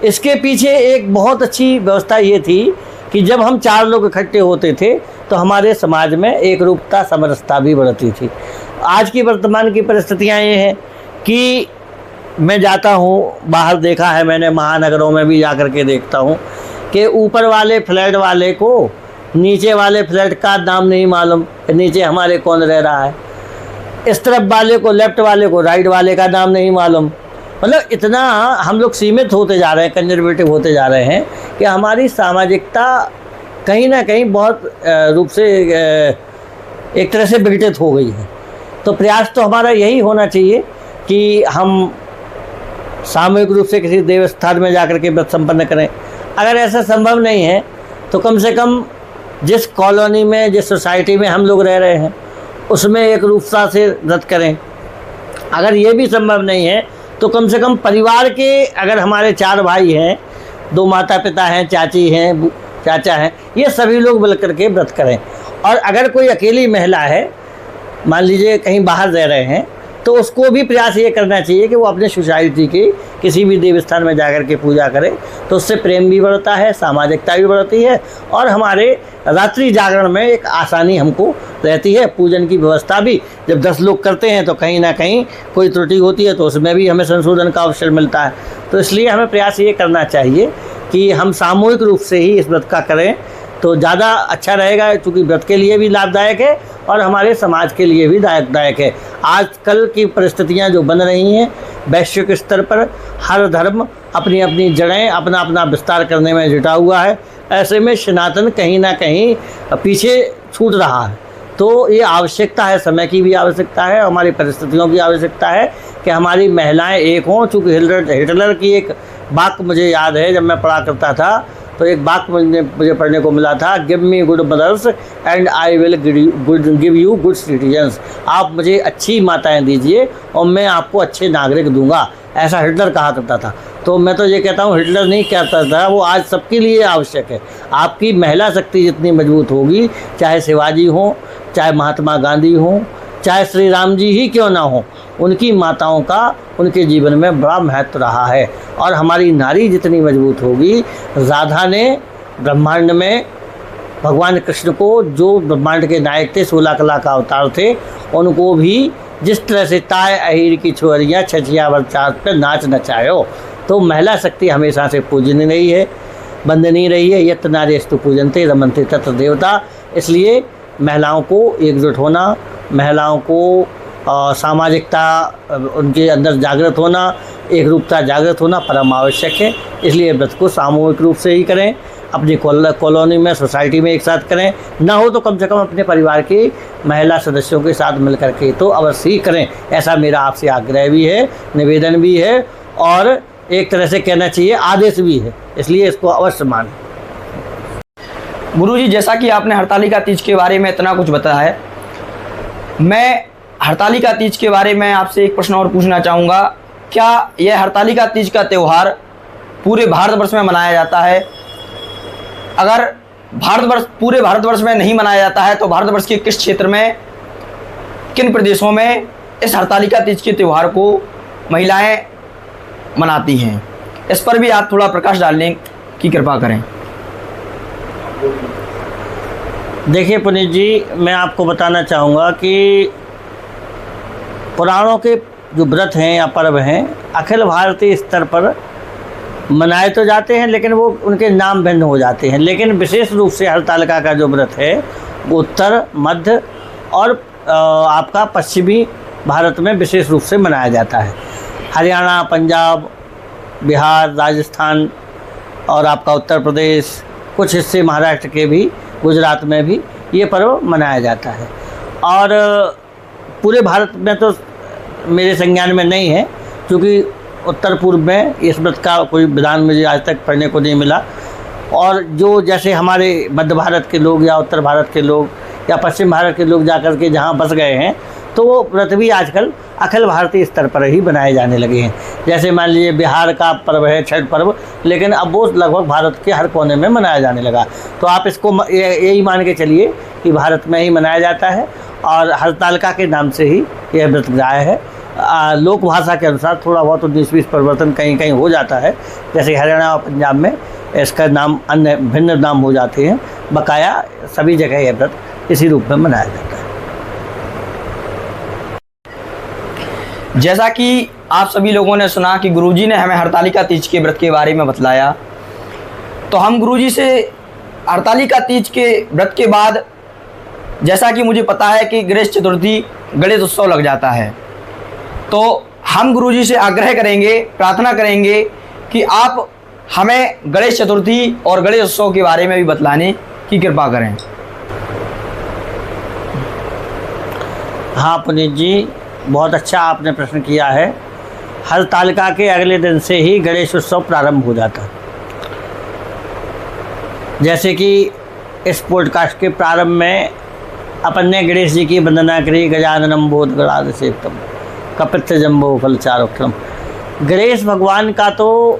इसके पीछे एक बहुत अच्छी व्यवस्था ये थी कि जब हम 4 लोग इकट्ठे होते थे तो हमारे समाज में एक रूपता, समरसता भी बढ़ती थी। आज की वर्तमान की परिस्थितियाँ ये हैं कि मैं जाता हूँ बाहर, देखा है मैंने, महानगरों में भी जाकर के देखता हूँ कि ऊपर वाले फ्लैट वाले को नीचे वाले फ्लैट का नाम नहीं मालूम, नीचे हमारे कौन रह रहा है। इस तरफ वाले को, लेफ्ट वाले को, राइट वाले का नाम नहीं मालूम। मतलब इतना हम लोग सीमित होते जा रहे हैं, कंजर्वेटिव होते जा रहे हैं कि हमारी सामाजिकता कहीं ना कहीं बहुत रूप से एक तरह से विघटित हो गई है। तो प्रयास तो हमारा यही होना चाहिए कि हम सामूहिक रूप से किसी देवस्थान में जाकर के व्रत संपन्न करें। अगर ऐसा संभव नहीं है तो कम से कम जिस कॉलोनी में, जिस सोसाइटी में हम लोग रह रहे हैं उसमें एक रूपता से व्रत करें। अगर ये भी संभव नहीं है तो कम से कम परिवार के, अगर हमारे 4 भाई हैं, 2 माता पिता हैं, चाची हैं, चाचा हैं, ये सभी लोग मिल करके व्रत करें। और अगर कोई अकेली महिला है, मान लीजिए कहीं बाहर रह रहे हैं, तो उसको भी प्रयास ये करना चाहिए कि वो अपने सोसाइटी के किसी भी देवस्थान में जाकर के पूजा करे। तो उससे प्रेम भी बढ़ता है, सामाजिकता भी बढ़ती है और हमारे रात्रि जागरण में एक आसानी हमको रहती है। पूजन की व्यवस्था भी जब 10 लोग करते हैं तो कहीं ना कहीं कोई त्रुटि होती है तो उसमें भी हमें संशोधन का अवसर मिलता है। तो इसलिए हमें प्रयास ये करना चाहिए कि हम सामूहिक रूप से ही इस व्रत का करें तो ज़्यादा अच्छा रहेगा, क्योंकि व्रत के लिए भी लाभदायक है और हमारे समाज के लिए भी दायक है। आजकल की परिस्थितियां जो बन रही हैं वैश्विक स्तर पर, हर धर्म अपनी अपनी जड़ें, अपना अपना विस्तार करने में जुटा हुआ है। ऐसे में सनातन कहीं ना कहीं पीछे छूट रहा है। तो ये आवश्यकता है, समय की भी आवश्यकता है, हमारी परिस्थितियों की आवश्यकता है कि हमारी महिलाएं एक हों। चूँकि हिटलर की एक वाक्य मुझे याद है, जब मैं पढ़ा करता था तो एक वाक्य मुझे पढ़ने को मिला था, give me good mothers and I will give you good citizens. आप मुझे अच्छी माताएं दीजिए और मैं आपको अच्छे नागरिक दूंगा, ऐसा हिटलर कहा करता था। तो मैं तो ये कहता हूँ हिटलर नहीं कहता था, वो आज सबके लिए आवश्यक है। आपकी महिला शक्ति जितनी मजबूत होगी, चाहे शिवाजी हो, चाहे महात्मा गांधी हो, चाहे श्री राम जी ही क्यों ना हो, उनकी माताओं का उनके जीवन में बड़ा महत्व रहा है। और हमारी नारी जितनी मजबूत होगी, राधा ने ब्रह्मांड में भगवान कृष्ण को, जो ब्रह्मांड के नायक थे, 16 कला का अवतार थे, उनको भी जिस तरह से ताय अहीर की छोरियाँ छछिया बरसात पर नाच नचायो। तो महिला शक्ति हमेशा से पूजनीय रही है, वंदनीय रही है। यत् नारीस्तु पूजन्ते रमन्ते तत्र देवता। इसलिए महिलाओं को एकजुट होना, महिलाओं को सामाजिकता उनके अंदर जागृत होना, एक रूपता जागृत होना परम आवश्यक है। इसलिए व्रत को सामूहिक रूप से ही करें, अपनी कॉलोनी में, सोसाइटी में एक साथ करें, ना हो तो कम से कम अपने परिवार के महिला सदस्यों के साथ मिल करके तो अवश्य ही करें। ऐसा मेरा आपसे आग्रह भी है, निवेदन भी है, और एक तरह से कहना चाहिए आदेश भी है। इसलिए इसको अवश्य मानें। गुरुजी, जैसा कि आपने हरतालिका तीज के बारे में इतना कुछ बताया है, मैं हरतालिका तीज के बारे में आपसे एक प्रश्न और पूछना चाहूँगा। क्या यह हरतालिका तीज का त्यौहार पूरे भारतवर्ष में मनाया जाता है? अगर पूरे भारतवर्ष में नहीं मनाया जाता है तो भारतवर्ष के किस क्षेत्र में, किन प्रदेशों में इस हरतालिका तीज के त्यौहार को महिलाएं मनाती हैं? इस पर भी आप थोड़ा प्रकाश डालने की कृपा करें। देखिए पुनीत जी, मैं आपको बताना चाहूँगा कि पुराणों के जो व्रत हैं या पर्व हैं, अखिल भारतीय स्तर पर मनाए तो जाते हैं, लेकिन वो उनके नाम भिन्न हो जाते हैं। लेकिन विशेष रूप से हरतालिका का जो व्रत है वो उत्तर, मध्य और आपका पश्चिमी भारत में विशेष रूप से मनाया जाता है। हरियाणा, पंजाब, बिहार, राजस्थान और आपका उत्तर प्रदेश, कुछ हिस्से महाराष्ट्र के भी, गुजरात में भी ये पर्व मनाया जाता है। और पूरे भारत में तो मेरे संज्ञान में नहीं है, क्योंकि उत्तर पूर्व में इस व्रत का कोई विधान मुझे आज तक पढ़ने को नहीं मिला। और जो जैसे हमारे मध्य भारत के लोग या उत्तर भारत के लोग या पश्चिम भारत के लोग जाकर के जहाँ बस गए हैं, तो वो व्रत भी आजकल अखिल भारतीय स्तर पर ही बनाए जाने लगे हैं। जैसे मान लीजिए बिहार का पर्व है छठ पर्व, लेकिन अब वो लगभग भारत के हर कोने में मनाया जाने लगा। तो आप इसको यही मान के चलिए कि भारत में ही मनाया जाता है, और हरतालिका के नाम से ही यह व्रत गाय है। लोक भाषा के अनुसार थोड़ा बहुत 19-20 परिवर्तन कहीं कहीं हो जाता है, जैसे हरियाणा और पंजाब में इसका नाम अन्य भिन्न नाम हो जाते हैं। बकाया सभी जगह यह व्रत इसी रूप में मनाया जाता है। जैसा कि आप सभी लोगों ने सुना कि गुरुजी ने हमें हरतालिका तीज के व्रत के बारे में बतलाया, तो हम गुरुजी से हरतालिका तीज के व्रत के बाद, जैसा कि मुझे पता है कि गणेश चतुर्थी, गणेश उत्सव लग जाता है, तो हम गुरुजी से आग्रह करेंगे, प्रार्थना करेंगे कि आप हमें गणेश चतुर्थी और गणेश उत्सव के बारे में भी बतलाने की कृपा करें। हाँ पुनीत जी, बहुत अच्छा आपने प्रश्न किया है। हरतालिका के अगले दिन से ही गणेश उत्सव प्रारंभ हो जाता है। जैसे कि इस पॉडकास्ट के प्रारंभ में अपन ने गणेश जी की वंदना करी, गजाननम बोधगणाधिसेवितम कपित्थ जम्बो फलचारुक्रम। गणेश भगवान का तो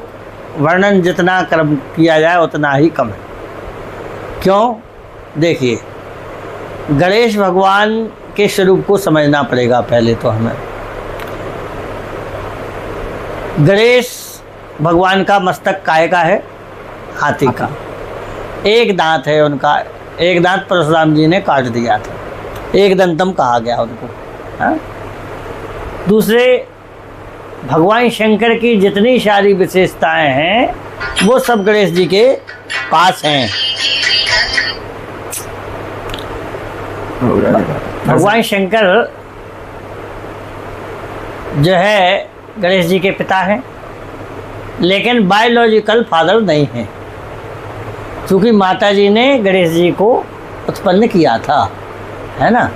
वर्णन जितना कर्म किया जाए उतना ही कम है। क्यों? देखिए, गणेश भगवान के स्वरूप को समझना पड़ेगा पहले तो हमें। गणेश भगवान का मस्तक काहे का है? हाथी का। एक दांत है उनका, एक दांत परशुराम जी ने काट दिया था, एक दंतम कहा गया उनको। हाँ? दूसरे, भगवान शंकर की जितनी सारी विशेषताएं हैं वो सब गणेश जी के पास हैं। भगवान शंकर जो है गणेश जी के पिता हैं, लेकिन बायोलॉजिकल फादर नहीं हैं, क्योंकि माता जी ने गणेश जी को उत्पन्न किया था, है ना।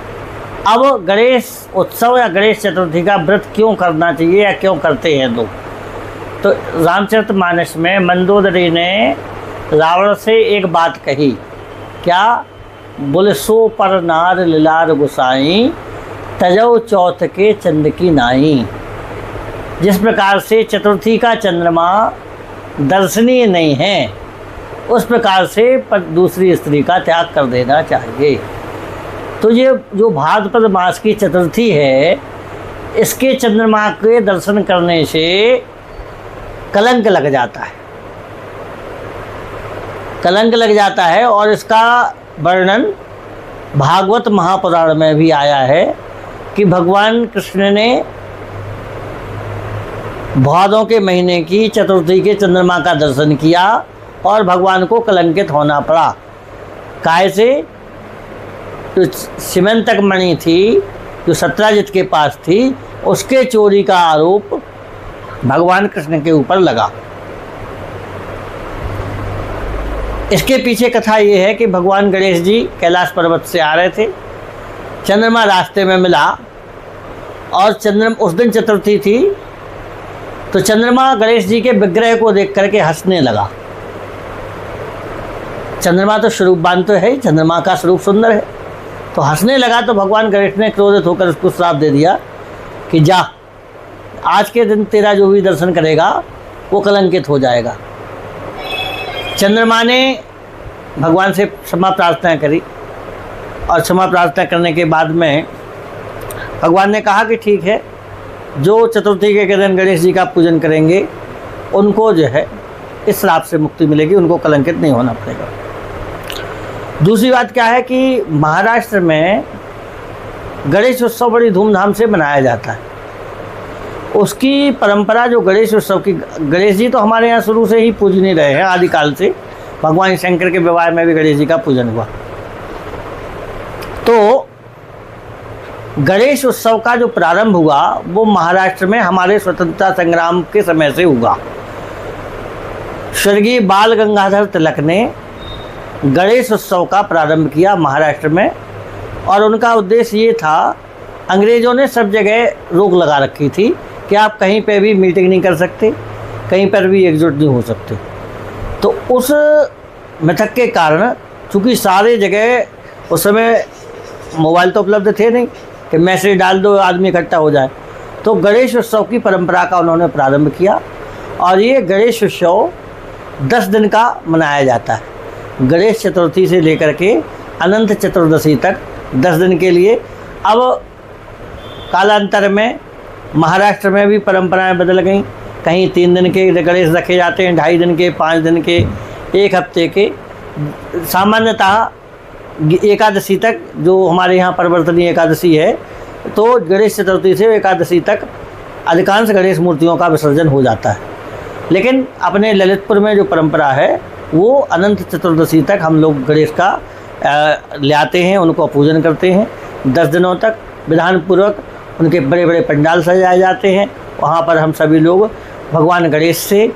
अब गणेश उत्सव या गणेश चतुर्थी का व्रत क्यों करना चाहिए या क्यों करते हैं लोग? तो रामचरितमानस में मंदोदरी ने रावण से एक बात कही, क्या? बोले, सो पर नार लिलार गुसाई तजौ चौथ के चंद की नाई। जिस प्रकार से चतुर्थी का चंद्रमा दर्शनीय नहीं है, उस प्रकार से दूसरी स्त्री का त्याग कर देना चाहिए। तो ये जो भाद्रपद मास की चतुर्थी है, इसके चंद्रमा के दर्शन करने से कलंक लग जाता है, कलंक लग जाता है। और इसका वर्णन भागवत महापुराण में भी आया है कि भगवान कृष्ण ने भादों के महीने की चतुर्थी के चंद्रमा का दर्शन किया और भगवान को कलंकित होना पड़ा। काय से? जो सीमंतक मणि थी, जो सत्राजित के पास थी, उसके चोरी का आरोप भगवान कृष्ण के ऊपर लगा। इसके पीछे कथा ये है कि भगवान गणेश जी कैलाश पर्वत से आ रहे थे, चंद्रमा रास्ते में मिला और उस दिन चतुर्थी थी, तो चंद्रमा गणेश जी के विग्रह को देख करके हंसने लगा। चंद्रमा तो स्वरूपवान तो है, चंद्रमा का स्वरूप सुंदर है, तो हंसने लगा। तो भगवान गणेश ने क्रोधित होकर उसको श्राप दे दिया कि जा, आज के दिन तेरा जो भी दर्शन करेगा वो कलंकित हो जाएगा। चंद्रमा ने भगवान से क्षमा प्रार्थना करी और क्षमा प्रार्थना करने के बाद में भगवान ने कहा कि ठीक है, जो चतुर्थी के दिन गणेश जी का पूजन करेंगे उनको जो है इस श्राप से मुक्ति मिलेगी, उनको कलंकित नहीं होना पड़ेगा। दूसरी बात क्या है कि महाराष्ट्र में गणेश उत्सव बड़ी धूमधाम से मनाया जाता है। उसकी परंपरा जो गणेश उत्सव की, गणेश जी तो हमारे यहाँ शुरू से ही पूजनीय रहे हैं, आदिकाल से। भगवान शंकर के विवाह में भी गणेश जी का पूजन हुआ। तो गणेश उत्सव का जो प्रारंभ हुआ वो महाराष्ट्र में हमारे स्वतंत्रता संग्राम के समय से हुआ। स्वर्गीय बाल गंगाधर तिलक ने गणेश उत्सव का प्रारंभ किया महाराष्ट्र में, और उनका उद्देश्य ये था, अंग्रेज़ों ने सब जगह रोक लगा रखी थी कि आप कहीं पे भी मीटिंग नहीं कर सकते, कहीं पर भी एकजुट नहीं हो सकते। तो उस मिथक के कारण, चूँकि सारे जगह उस समय मोबाइल तो उपलब्ध थे नहीं कि मैसेज डाल दो आदमी इकट्ठा हो जाए, तो गणेश उत्सव की परंपरा का उन्होंने प्रारंभ किया। और ये गणेश उत्सव 10 दिन का मनाया जाता है। गणेश चतुर्थी से लेकर के अनंत चतुर्दशी तक 10 दिन के लिए। अब कालांतर में महाराष्ट्र में भी परंपराएं बदल गईं, कहीं 3 दिन के गणेश रखे जाते हैं, 2.5 दिन के, 5 दिन के, 1 हफ्ते के। सामान्यतः एकादशी तक, जो हमारे यहाँ परिवर्तनीय एकादशी है, तो गणेश चतुर्थी से एकादशी तक अधिकांश गणेश मूर्तियों का विसर्जन हो जाता है। लेकिन अपने ललितपुर में जो परंपरा है वो अनंत चतुर्दशी तक हम लोग गणेश का ले आते हैं, उनको पूजन करते हैं। 10 दिनों तक विधानपूर्वक उनके बड़े बड़े पंडाल सजाए जाते हैं। वहाँ पर हम सभी लोग भगवान गणेश से,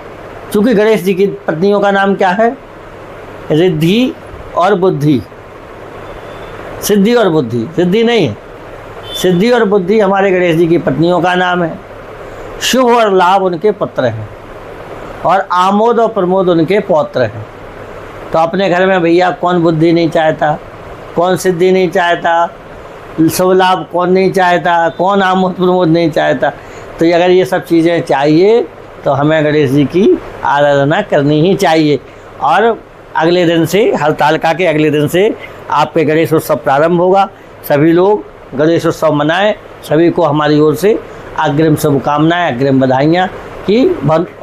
चूँकि गणेश जी की पत्नियों का नाम क्या है? रिद्धि और बुद्धि, सिद्धि और बुद्धि, सिद्धि नहीं है, सिद्धि और बुद्धि हमारे गणेश जी की पत्नियों का नाम है। शुभ और लाभ उनके पुत्र हैं और आमोद और प्रमोद उनके पौत्र हैं। तो अपने घर में भैया कौन बुद्धि नहीं चाहता, कौन सिद्धि नहीं चाहता, शुभ लाभ कौन नहीं चाहता, कौन आमोद प्रमोद नहीं चाहता। तो अगर ये सब चीज़ें चाहिए तो हमें गणेश जी की आराधना करनी ही चाहिए। और अगले दिन से, हरतालिका के अगले दिन से आपके गणेश उत्सव प्रारंभ होगा। सभी लोग गणेश उत्सव मनाएं। सभी को हमारी ओर से अग्रिम शुभकामनाएं, अग्रिम बधाइयाँ कि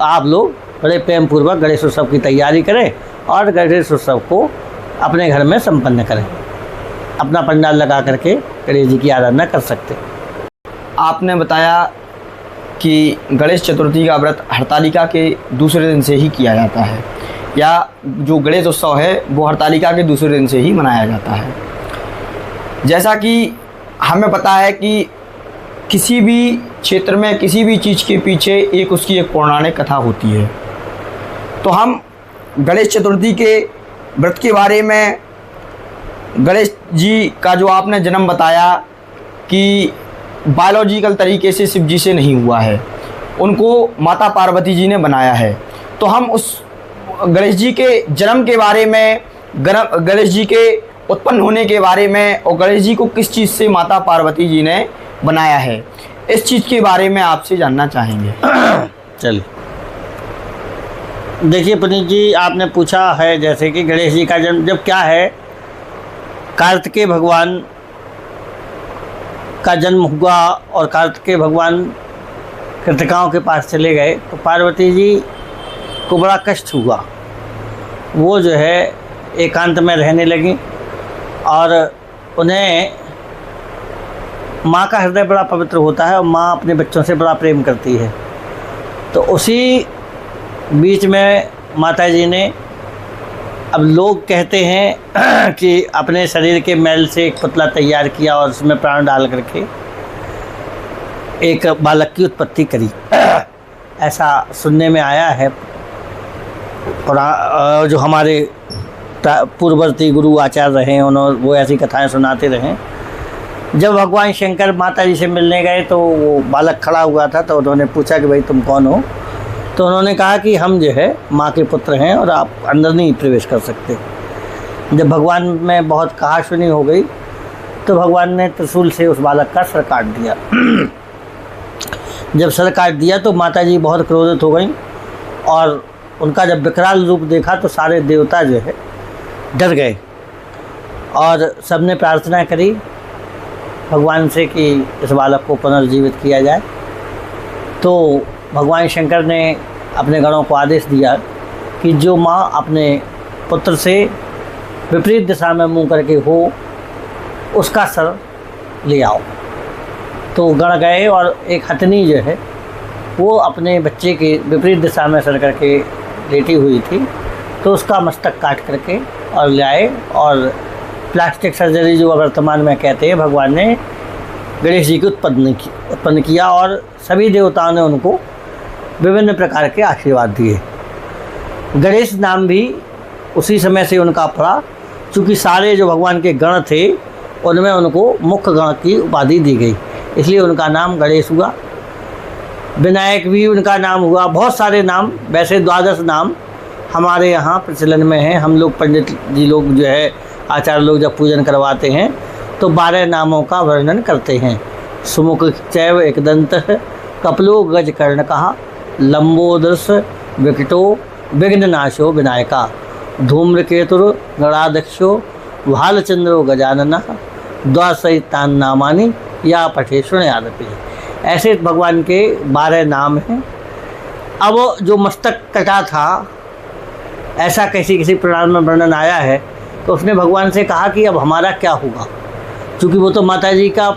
आप लोग बड़े प्रेम पूर्वक गणेश उत्सव की तैयारी करें और गणेश उत्सव को अपने घर में संपन्न करें। अपना पंडाल लगा करके गणेश जी की आराधना कर सकते हैं। आपने बताया कि गणेश चतुर्थी का व्रत हरतालिका के दूसरे दिन से ही किया जाता है, या जो गणेश उत्सव है वो हरतालिका के दूसरे दिन से ही मनाया जाता है। जैसा कि हमें पता है कि किसी भी क्षेत्र में किसी भी चीज़ के पीछे उसकी एक पौराणिक कथा होती है। तो हम गणेश चतुर्थी के व्रत के बारे में, गणेश जी का जो आपने जन्म बताया कि बायोलॉजिकल तरीके से शिव जी से नहीं हुआ है, उनको माता पार्वती जी ने बनाया है। तो हम उस गणेश जी के जन्म के बारे में, गणेश जी के उत्पन्न होने के बारे में और गणेश जी को किस चीज़ से माता पार्वती जी ने बनाया है, इस चीज़ के बारे में आपसे जानना चाहेंगे। चलिए, देखिए पुनीत जी, आपने पूछा है जैसे कि गणेश जी का जन्म जब क्या है, कार्तिकेय भगवान का जन्म हुआ और कार्तिकेय भगवान कृतिकाओं के पास चले गए तो पार्वती जी को बड़ा कष्ट हुआ। वो जो है एकांत में रहने लगी और उन्हें माँ का हृदय बड़ा पवित्र होता है और माँ अपने बच्चों से बड़ा प्रेम करती है। तो उसी बीच में माता जी ने, अब लोग कहते हैं कि अपने शरीर के मैल से एक पुतला तैयार किया और उसमें प्राण डाल करके एक बालक की उत्पत्ति करी, ऐसा सुनने में आया है। जो हमारे पूर्ववर्ती गुरु आचार्य रहे हैं उन्होंने वो ऐसी कथाएं सुनाते रहे। जब भगवान शंकर माता जी से मिलने गए तो वो बालक खड़ा हुआ था, तो उन्होंने पूछा कि भाई तुम कौन हो? तो उन्होंने कहा कि हम जो है माँ के पुत्र हैं और आप अंदर नहीं प्रवेश कर सकते। जब भगवान में बहुत कहासुनी हो गई तो भगवान ने त्रिशूल से उस बालक का सर काट दिया। जब सर काट दिया तो माता जी बहुत क्रोधित हो गई और उनका जब विकराल रूप देखा तो सारे देवता जो है डर गए और सबने प्रार्थना करी भगवान से कि इस बालक को पुनर्जीवित किया जाए। तो भगवान शंकर ने अपने गणों को आदेश दिया कि जो माँ अपने पुत्र से विपरीत दिशा में मुँह करके हो उसका सर ले आओ। तो गण गए और एक हथनी जो है वो अपने बच्चे के विपरीत दिशा में सर करके लेटी हुई थी, तो उसका मस्तक काट करके और ले आए। और प्लास्टिक सर्जरी जो वर्तमान में कहते हैं, भगवान ने गणेश जी की उत्पन्न किया और सभी देवताओं ने उनको विभिन्न प्रकार के आशीर्वाद दिए। गणेश नाम भी उसी समय से उनका पड़ा, चूँकि सारे जो भगवान के गण थे उनमें उनको मुख्य गण की उपाधि दी गई, इसलिए उनका नाम गणेश हुआ। विनायक भी उनका नाम हुआ। बहुत सारे नाम, वैसे 12 नाम हमारे यहाँ प्रचलन में हैं। हम लोग पंडित जी लोग जो है आचार्य लोग जब पूजन करवाते हैं तो 12 नामों का वर्णन करते हैं। सुमुख चैव एकदंत, कपलो गज कर्ण कहा, लंबोदर्श विकटो विघ्ननाशो विनायका, धूम्रकेतुर गणाध्यक्षो भालचंद्रो गजानन, द्वासहितान नामानि या पठे शृणुयादपि। ऐसे भगवान के 12 नाम हैं। अब जो मस्तक कटा था, ऐसा किसी पुराण में वर्णन आया है, तो उसने भगवान से कहा कि अब हमारा क्या होगा, क्योंकि वो तो माता जी का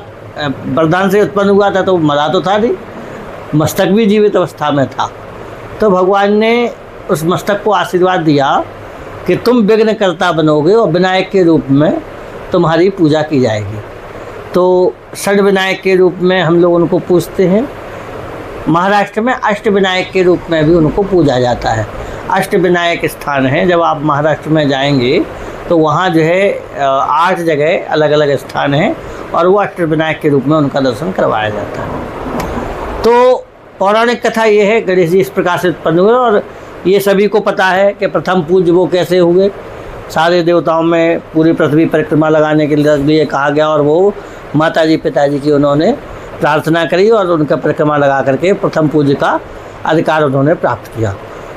वरदान से उत्पन्न हुआ था, तो मरा तो था नहीं, मस्तक भी जीवित अवस्था में था। तो भगवान ने उस मस्तक को आशीर्वाद दिया कि तुम विघ्नकर्ता बनोगे और विनायक के रूप में तुम्हारी पूजा की जाएगी। तो षड विनायक के रूप में हम लोग उनको पूजते हैं। महाराष्ट्र में अष्ट विनायक के रूप में भी उनको पूजा जाता है। अष्ट विनायक स्थान है, जब आप महाराष्ट्र में जाएंगे तो वहाँ जो है 8 जगह अलग अलग स्थान हैं और वो अष्ट विनायक के रूप में उनका दर्शन करवाया जाता है। तो पौराणिक कथा ये है, गणेश जी इस प्रकार से उत्पन्न हुए और ये सभी को पता है कि प्रथम पूज्य वो कैसे हुए। सारे देवताओं में पूरी पृथ्वी परिक्रमा लगाने के लिए कहा गया और वो माता जी पिताजी की उन्होंने प्रार्थना करी और उनका परिक्रमा लगा करके प्रथम पूज्य का अधिकार उन्होंने प्राप्त किया।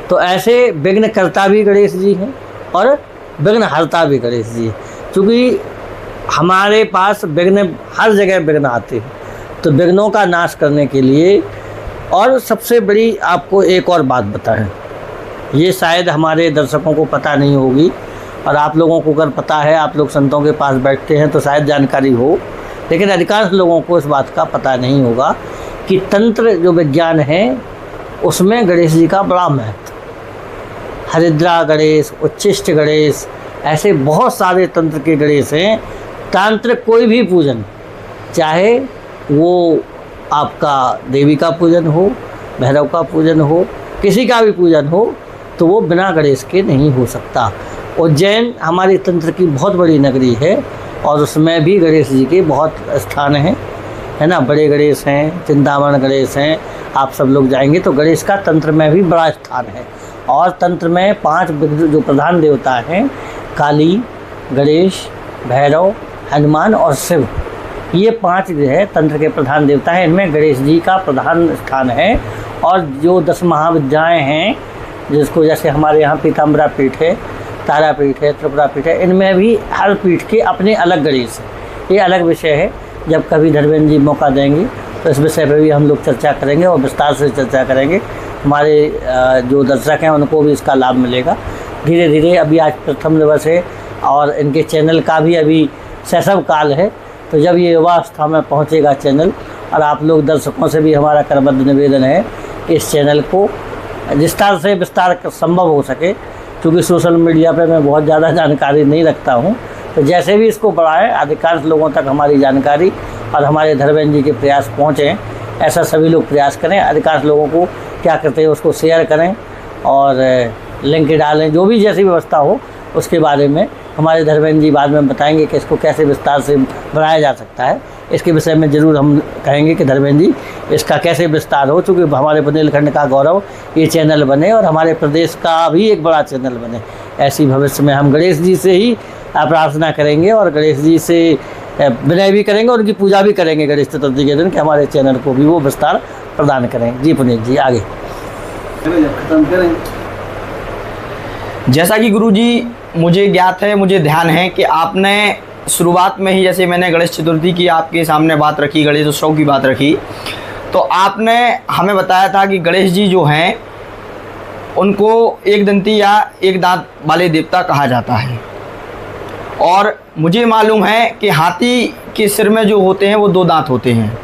तो ऐसे विघ्नकर्ता भी गणेश जी हैं और विघ्नहर्ता भी गणेश जी हैं, क्योंकि हमारे पास विघ्न हर जगह विघ्न आते हैं। तो विघ्नों का नाश करने के लिए, और सबसे बड़ी आपको एक और बात बताएं, ये शायद हमारे दर्शकों को पता नहीं होगी और आप लोगों को अगर पता है, आप लोग संतों के पास बैठते हैं तो शायद जानकारी हो, लेकिन अधिकांश लोगों को इस बात का पता नहीं होगा कि तंत्र जो विज्ञान है उसमें गणेश जी का बड़ा महत्व। हरिद्रा गणेश, उच्चिष्ट गणेश, ऐसे बहुत सारे तंत्र के गणेश हैं। तांत्रिक कोई भी पूजन, चाहे वो आपका देवी का पूजन हो, भैरव का पूजन हो, किसी का भी पूजन हो, तो वो बिना गणेश के नहीं हो सकता। उज्जैन हमारी तंत्र की बहुत बड़ी नगरी है और उसमें भी गणेश जी के बहुत स्थान हैं, है ना। बड़े गणेश हैं, चिंतामण गणेश हैं। आप सब लोग जाएंगे तो गणेश का तंत्र में भी बड़ा स्थान है। और तंत्र में 5 जो प्रधान देवता हैं, काली, गणेश, भैरव, हनुमान और शिव, ये 5 जो है तंत्र के प्रधान देवता हैं। इनमें गणेश जी का प्रधान स्थान है। और जो 10 महाविद्याएँ हैं, जिसको जैसे हमारे यहाँ पीताम्बरा पीठ है, तारापीठ है, त्रिपुरा पीठ है, इनमें भी हर पीठ के अपने अलग गणेश हैं। ये अलग विषय है। जब कभी धर्मेंद्र जी मौका देंगे तो इस विषय पर भी हम लोग चर्चा करेंगे और विस्तार से चर्चा करेंगे। हमारे जो दर्शक हैं उनको भी इसका लाभ मिलेगा। धीरे धीरे अभी आज प्रथम दिवस है और इनके चैनल का भी अभी शैशव काल है, तो जब ये युवावस्था में पहुंचेगा चैनल, और आप लोग दर्शकों से भी हमारा करबद्ध निवेदन है कि इस चैनल को विस्तार से विस्तार संभव हो सके, क्योंकि सोशल मीडिया पे मैं बहुत ज़्यादा जानकारी नहीं रखता हूँ, तो जैसे भी इसको बढ़ाएं, अधिकांश लोगों तक हमारी जानकारी और हमारे धर्मेंद्र जी के प्रयास पहुँचें, ऐसा सभी लोग प्रयास करें। अधिकांश लोगों को क्या करते हैं उसको शेयर करें और लिंक डालें, जो भी जैसी व्यवस्था हो उसके बारे में हमारे धर्मेंद्र जी बाद में बताएंगे कि इसको कैसे विस्तार से बढ़ाया जा सकता है। इसके विषय में ज़रूर हम कहेंगे कि धर्मेंद्र जी इसका कैसे विस्तार हो, क्योंकि हमारे बुंदेलखंड का गौरव ये चैनल बने और हमारे प्रदेश का भी एक बड़ा चैनल बने। ऐसी भविष्य में हम गणेश जी से ही प्रार्थना करेंगे और गणेश जी से विनय भी करेंगे और उनकी पूजा भी करेंगे गणेश चतुर्थी के दिन, कि हमारे चैनल को भी वो विस्तार प्रदान करें। जी पुनीत जी आगे। खत्म करें। जैसा कि गुरुजी मुझे ज्ञात है, मुझे ध्यान है कि आपने शुरुआत में ही, जैसे मैंने गणेश चतुर्थी की आपके सामने बात रखी, गणेश उत्सव की बात रखी, तो आपने हमें बताया था कि गणेश जी जो हैं उनको एक दंती या एक दांत वाले देवता कहा जाता है, और मुझे मालूम है कि हाथी के सिर में जो होते हैं वो 2 दांत होते हैं।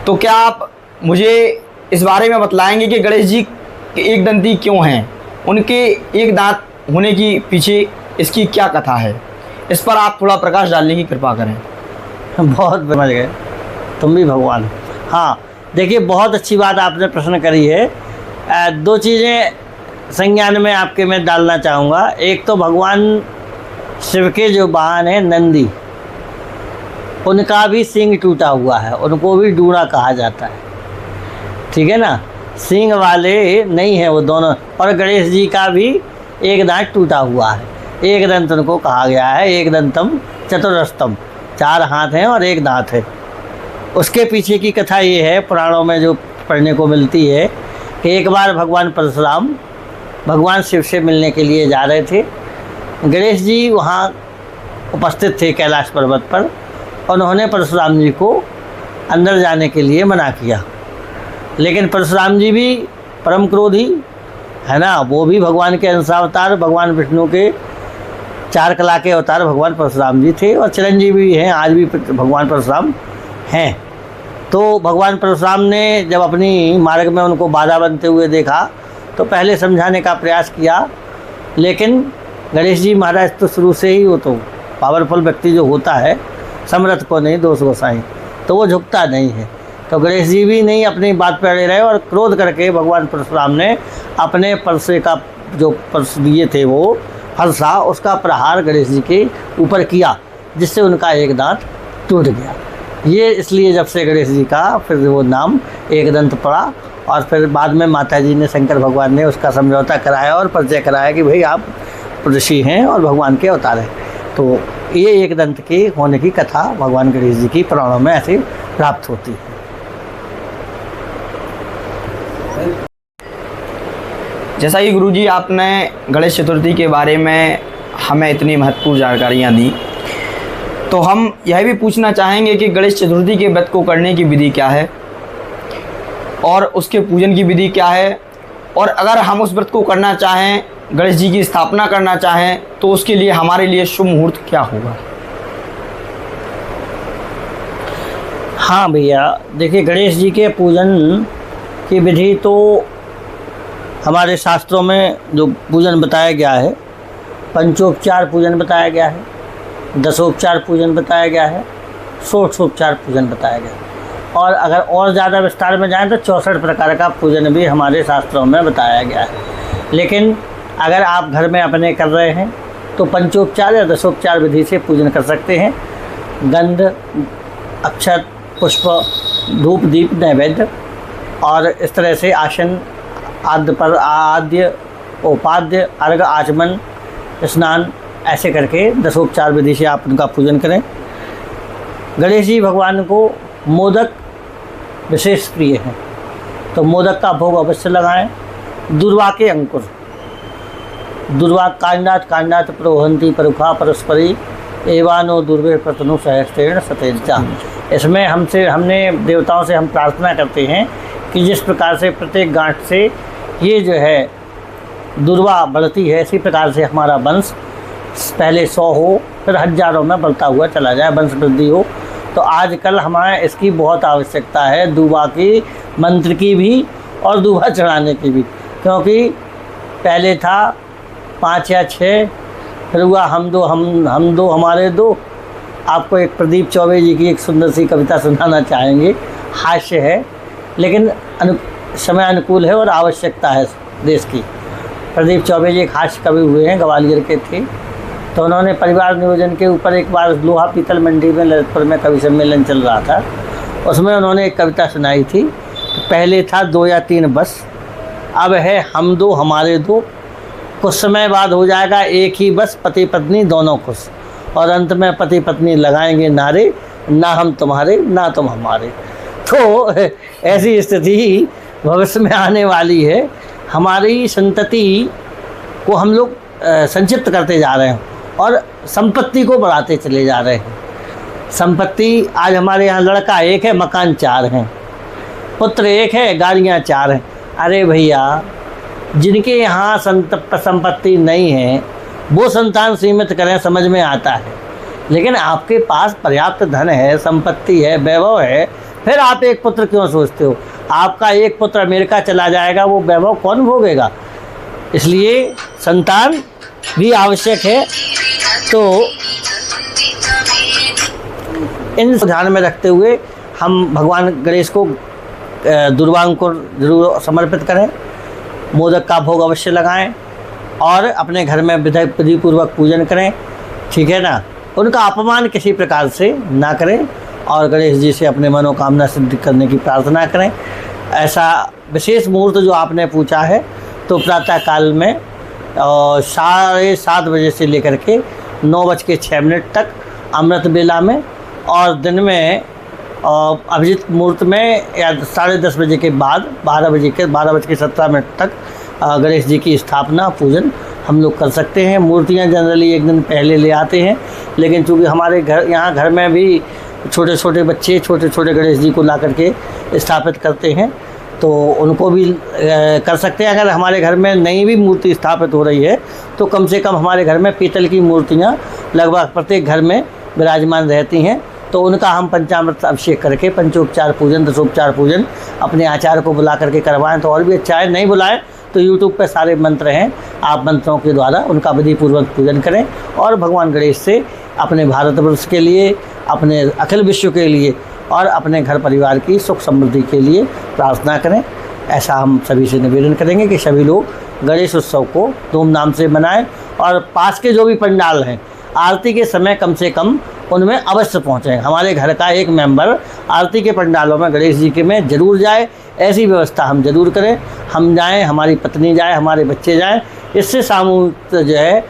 तो क्या आप मुझे इस बारे में बतलाएंगे कि गणेश जी एक दंती क्यों हैं, उनके एक दांत होने की पीछे इसकी क्या कथा है? इस पर आप थोड़ा प्रकाश डालने की कृपा करें। बहुत समझ गए, तुम भी भगवान। हाँ देखिए, बहुत अच्छी बात आपने प्रश्न करी है। 2 चीज़ें संज्ञान में आपके मैं डालना चाहूँगा। एक तो भगवान शिव के जो वाहन हैं नंदी, उनका भी सींग टूटा हुआ है, उनको भी डूना कहा जाता है, ठीक है ना। सींग वाले नहीं हैं वो दोनों। और गणेश जी का भी एक दांत टूटा हुआ है, एक दंत उनको कहा गया है, एक दंतम चतुरस्तम, 4 हाथ हैं और 1 दांत है। उसके पीछे की कथा ये है, पुराणों में जो पढ़ने को मिलती है कि एक बार भगवान परशुराम भगवान शिव से मिलने के लिए जा रहे थे। गणेश जी वहाँ उपस्थित थे कैलाश पर्वत पर, उन्होंने परशुराम जी को अंदर जाने के लिए मना किया, लेकिन परशुराम जी भी परम क्रोधी है ना, वो भी भगवान के अंशावतार, भगवान विष्णु के 4 कला के अवतार भगवान परशुराम जी थे और चिरंजीवी भी हैं, आज भी भगवान परशुराम हैं। तो भगवान परशुराम ने जब अपनी मार्ग में उनको बाधा बनते हुए देखा तो पहले समझाने का प्रयास किया, लेकिन गणेश जी महाराज तो शुरू से ही, वो तो पावरफुल व्यक्ति जो होता है, समर्थ को नहीं दोष गोसाई, तो वो झुकता नहीं है। तो गणेश जी भी नहीं अपनी बात पर अड़े रहे और क्रोध करके भगवान परशुराम ने अपने परसे का जो परस दिए थे वो हर्षा, उसका प्रहार गणेश जी के ऊपर किया, जिससे उनका एक दांत टूट गया। ये इसलिए जब से गणेश जी का फिर वो नाम एक दंत पड़ा, और फिर बाद में माता जी ने, शंकर भगवान ने उसका समझौता कराया और परिचय कराया कि भाई आप ऋषि हैं और भगवान के अवतार हैं। तो ये एक दंत के होने की कथा भगवान गणेश जी की पुराणों में ऐसे प्राप्त होती है। जैसा कि गुरुजी आपने गणेश चतुर्थी के बारे में हमें इतनी महत्वपूर्ण जानकारियाँ दी, तो हम यह भी पूछना चाहेंगे कि गणेश चतुर्थी के व्रत को करने की विधि क्या है और उसके पूजन की विधि क्या है, और अगर हम उस व्रत को करना चाहें, गणेश जी की स्थापना करना चाहें, तो उसके लिए हमारे लिए शुभ मुहूर्त क्या होगा? हाँ भैया, देखिए गणेश जी के पूजन की विधि तो हमारे शास्त्रों में जो पूजन बताया गया है, पंचोपचार पूजन बताया गया है, दशोपचार पूजन बताया गया है, षोडशोपचार पूजन बताया गया है, और अगर और ज़्यादा विस्तार में जाएं तो 64 प्रकार का पूजन भी हमारे शास्त्रों में बताया गया है। लेकिन अगर आप घर में अपने कर रहे हैं तो पंचोपचार या दशोपचार विधि से पूजन कर सकते हैं। गंध, अक्षत, पुष्प, धूप, दीप, नैवेद्य, और इस तरह से आसन, आद्य, उपाद्य, अर्घ, आचमन, स्नान, ऐसे करके दशोपचार विधि से आप उनका पूजन करें। गणेश जी भगवान को मोदक विशेष प्रिय हैं, तो मोदक का भोग अवश्य लगाएं। दुर्वा के अंकुर, दुर्वा कांडात कांडात प्रोहंती परुखा परस्परी एवानो दुर्वे प्रतनु सहस्त्रेण सतेजा। इसमें हमने देवताओं से हम प्रार्थना करते हैं कि जिस प्रकार से प्रत्येक गांठ से ये जो है दुर्वा बढ़ती है, इसी प्रकार से हमारा वंश पहले 100 हो, फिर हजारों में बढ़ता हुआ चला जाए, वंश वृद्धि हो। तो आजकल हमें इसकी बहुत आवश्यकता है, दुर्वा की, मंत्र की भी और दुर्वा चढ़ाने की भी। क्योंकि पहले था 5 या 6, फिर हुआ हम दो हमारे दो। आपको एक प्रदीप चौबे जी की एक सुंदर सी कविता सुनाना चाहेंगे, हास्य है लेकिन समय अनुकूल है और आवश्यकता है देश की। प्रदीप चौबे जी एक हास्य कवि हुए हैं, ग्वालियर के थे। तो उन्होंने परिवार नियोजन के ऊपर एक बार लोहा पीतल मंडी में ललितपुर में कवि सम्मेलन चल रहा था, उसमें उन्होंने एक कविता सुनाई थी। पहले था 2 या 3 बस, अब है हम दो हमारे दो। कुछ समय बाद हो जाएगा एक ही बस, पति पत्नी दोनों खुश। और अंत में पति पत्नी लगाएंगे नारे, ना हम तुम्हारे ना तुम हमारे। तो ऐसी स्थिति भविष्य में आने वाली है। हमारी संतति को हम लोग संक्षिप्त करते जा रहे हैं और संपत्ति को बढ़ाते चले जा रहे हैं। संपत्ति आज हमारे यहाँ लड़का 1 है, मकान 4 हैं, पुत्र 1 है, गाड़ियाँ 4 हैं। अरे भैया, जिनके यहाँ संपत्ति नहीं है वो संतान सीमित करें, समझ में आता है। लेकिन आपके पास पर्याप्त धन है, संपत्ति है, वैभव है, फिर आप एक पुत्र क्यों सोचते हो? आपका एक पुत्र अमेरिका चला जाएगा, वो वैभव कौन भोगेगा? इसलिए संतान भी आवश्यक है। तो इन ध्यान में रखते हुए हम भगवान गणेश को दुर्वांकुर जरूर समर्पित करें, मोदक का भोग अवश्य लगाएं और अपने घर में विधि पूर्वक पूजन करें, ठीक है ना। उनका अपमान किसी प्रकार से ना करें और गणेश जी से अपने मनोकामना सिद्ध करने की प्रार्थना करें। ऐसा विशेष मुहूर्त जो आपने पूछा है, तो प्रातः काल में 7:30 बजे से लेकर के 9:06 तक अमृत बेला में, और दिन में अभिजित मुहूर्त में या 10:30 बजे के बाद 12:17 तक गणेश जी की स्थापना पूजन हम लोग कर सकते हैं। मूर्तियाँ जनरली एक दिन पहले ले आते हैं, लेकिन चूँकि हमारे घर में भी छोटे छोटे बच्चे छोटे छोटे गणेश जी को ला करके स्थापित करते हैं, तो उनको भी कर सकते हैं। अगर हमारे घर में नई भी मूर्ति स्थापित हो रही है तो कम से कम हमारे घर में पीतल की मूर्तियाँ लगभग प्रत्येक घर में विराजमान रहती हैं, तो उनका हम पंचामृत अभिषेक करके पंचोपचार पूजन, दशोपचार पूजन अपने आचार्य को बुला करके करवाएं तो और भी अच्छा है। नहीं बुलाएं तो यूट्यूब पर सारे मंत्र हैं, आप मंत्रों के द्वारा उनका विधि पूर्वक पूजन करें और भगवान गणेश से अपने भारतवर्ष के लिए, अपने अखिल विश्व के लिए और अपने घर परिवार की सुख समृद्धि के लिए प्रार्थना करें। ऐसा हम सभी से निवेदन करेंगे कि सभी लोग गणेश उत्सव को धूमधाम से मनाएं और पास के जो भी पंडाल हैं, आरती के समय कम से कम उनमें अवश्य पहुँचें। हमारे घर का एक मेंबर आरती के पंडालों में गणेश जी के में ज़रूर जाए, ऐसी व्यवस्था हम ज़रूर करें। हम जाएं, हमारी पत्नी जाए, हमारे बच्चे जाएं, इससे सामूहिक जो है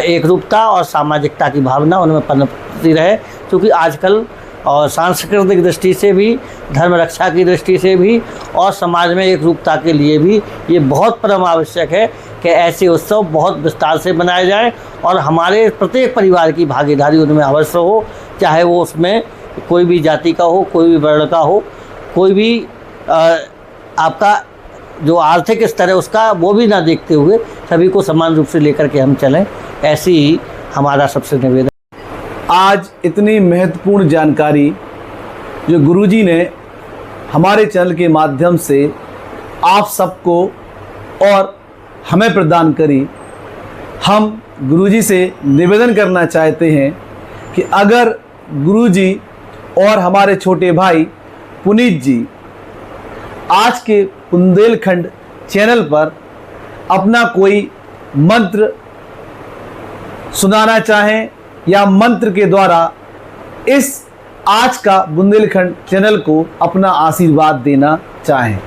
एक रूपता और सामाजिकता की भावना उनमें पनपती रहे। क्योंकि आजकल और सांस्कृतिक दृष्टि से भी, धर्म रक्षा की दृष्टि से भी और समाज में एक रूपता के लिए भी ये बहुत परम आवश्यक है कि ऐसे उत्सव बहुत विस्तार से मनाए जाएं और हमारे प्रत्येक परिवार की भागीदारी उनमें अवश्य हो, चाहे वो उसमें कोई भी जाति का हो, कोई भी वर्ण का हो, कोई भी आपका जो आर्थिक स्तर है उसका वो भी ना देखते हुए सभी को समान रूप से लेकर के हम चलें, ऐसी ही हमारा सबसे निवेदन। आज इतनी महत्वपूर्ण जानकारी जो गुरुजी ने हमारे चैनल के माध्यम से आप सबको और हमें प्रदान करी, हम गुरुजी से निवेदन करना चाहते हैं कि अगर गुरुजी और हमारे छोटे भाई पुनीत जी आज के बुंदेलखंड चैनल पर अपना कोई मंत्र सुनाना चाहें या मंत्र के द्वारा इस आज का बुंदेलखंड चैनल को अपना आशीर्वाद देना चाहें।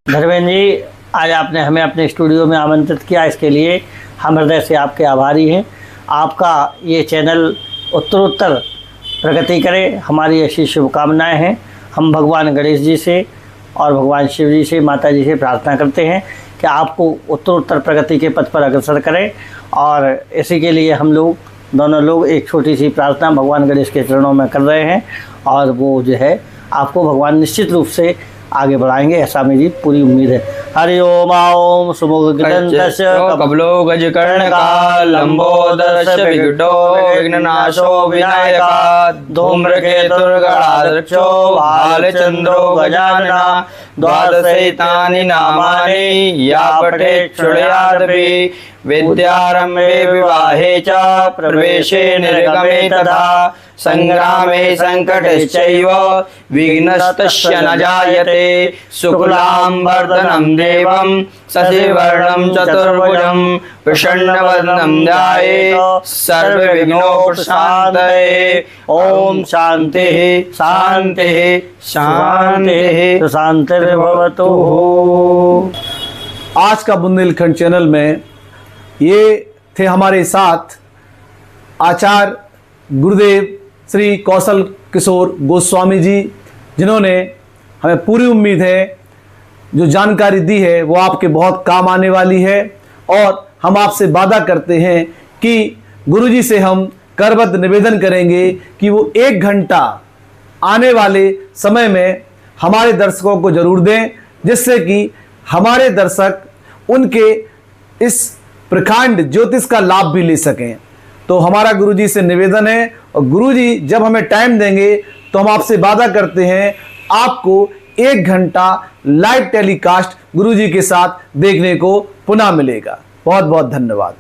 धर्मेंद्र जी, आज आपने हमें अपने स्टूडियो में आमंत्रित किया, इसके लिए हम हृदय से आपके आभारी हैं। आपका ये चैनल उत्तरोत्तर प्रगति करे, हमारी ऐसी शुभकामनाएं हैं। हम भगवान गणेश जी से और भगवान शिव जी से, माता जी से प्रार्थना करते हैं कि आपको उत्तरोत्तर प्रगति के पथ पर अग्रसर करें और इसी के लिए हम लोग दोनों लोग एक छोटी सी प्रार्थना भगवान गणेश के चरणों में कर रहे हैं, और वो जो है आपको भगवान निश्चित रूप से आगे बढ़ाएंगे, ऐसा मेरी पूरी उम्मीद है। हरि ओम ओम सुमुखदन्तस्य कबलो गजकर्णका लंबोदरस्य विघटो विघ्ननाशो विनायका धूम्रकेतुर्गणाध्यक्षो भालचंद्रो गजानना द्वादशैतानि नामानि या पठेत् शृणुयादपि विद्यारम्भे विवाहे च प्रवेशे निर्गमे तथा संग्रामे संकटश्चैव विघ्नस्तस्य न जायते शुक्लांबरधरं देवं शशिवर्णं चतुर्भुजं प्रसन्नवदनं ध्यायेत् सर्वविघ्नोपशान्तये। ओम शांतिः शांतिः शांतिः शांतिर्भवतु। आज का बुंदेलखंड चैनल में ये थे हमारे साथ आचार्य गुरुदेव श्री कौशल किशोर गोस्वामी जी, जिन्होंने हमें पूरी उम्मीद है जो जानकारी दी है वो आपके बहुत काम आने वाली है। और हम आपसे वादा करते हैं कि गुरुजी से हम करबद्ध निवेदन करेंगे कि वो 1 घंटा आने वाले समय में हमारे दर्शकों को जरूर दें, जिससे कि हमारे दर्शक उनके इस प्रखंड ज्योतिष का लाभ भी ले सकें। तो हमारा गुरुजी से निवेदन है, और गुरुजी जब हमें टाइम देंगे तो हम आपसे वादा करते हैं आपको 1 घंटा लाइव टेलीकास्ट गुरुजी के साथ देखने को पुनः मिलेगा। बहुत बहुत धन्यवाद।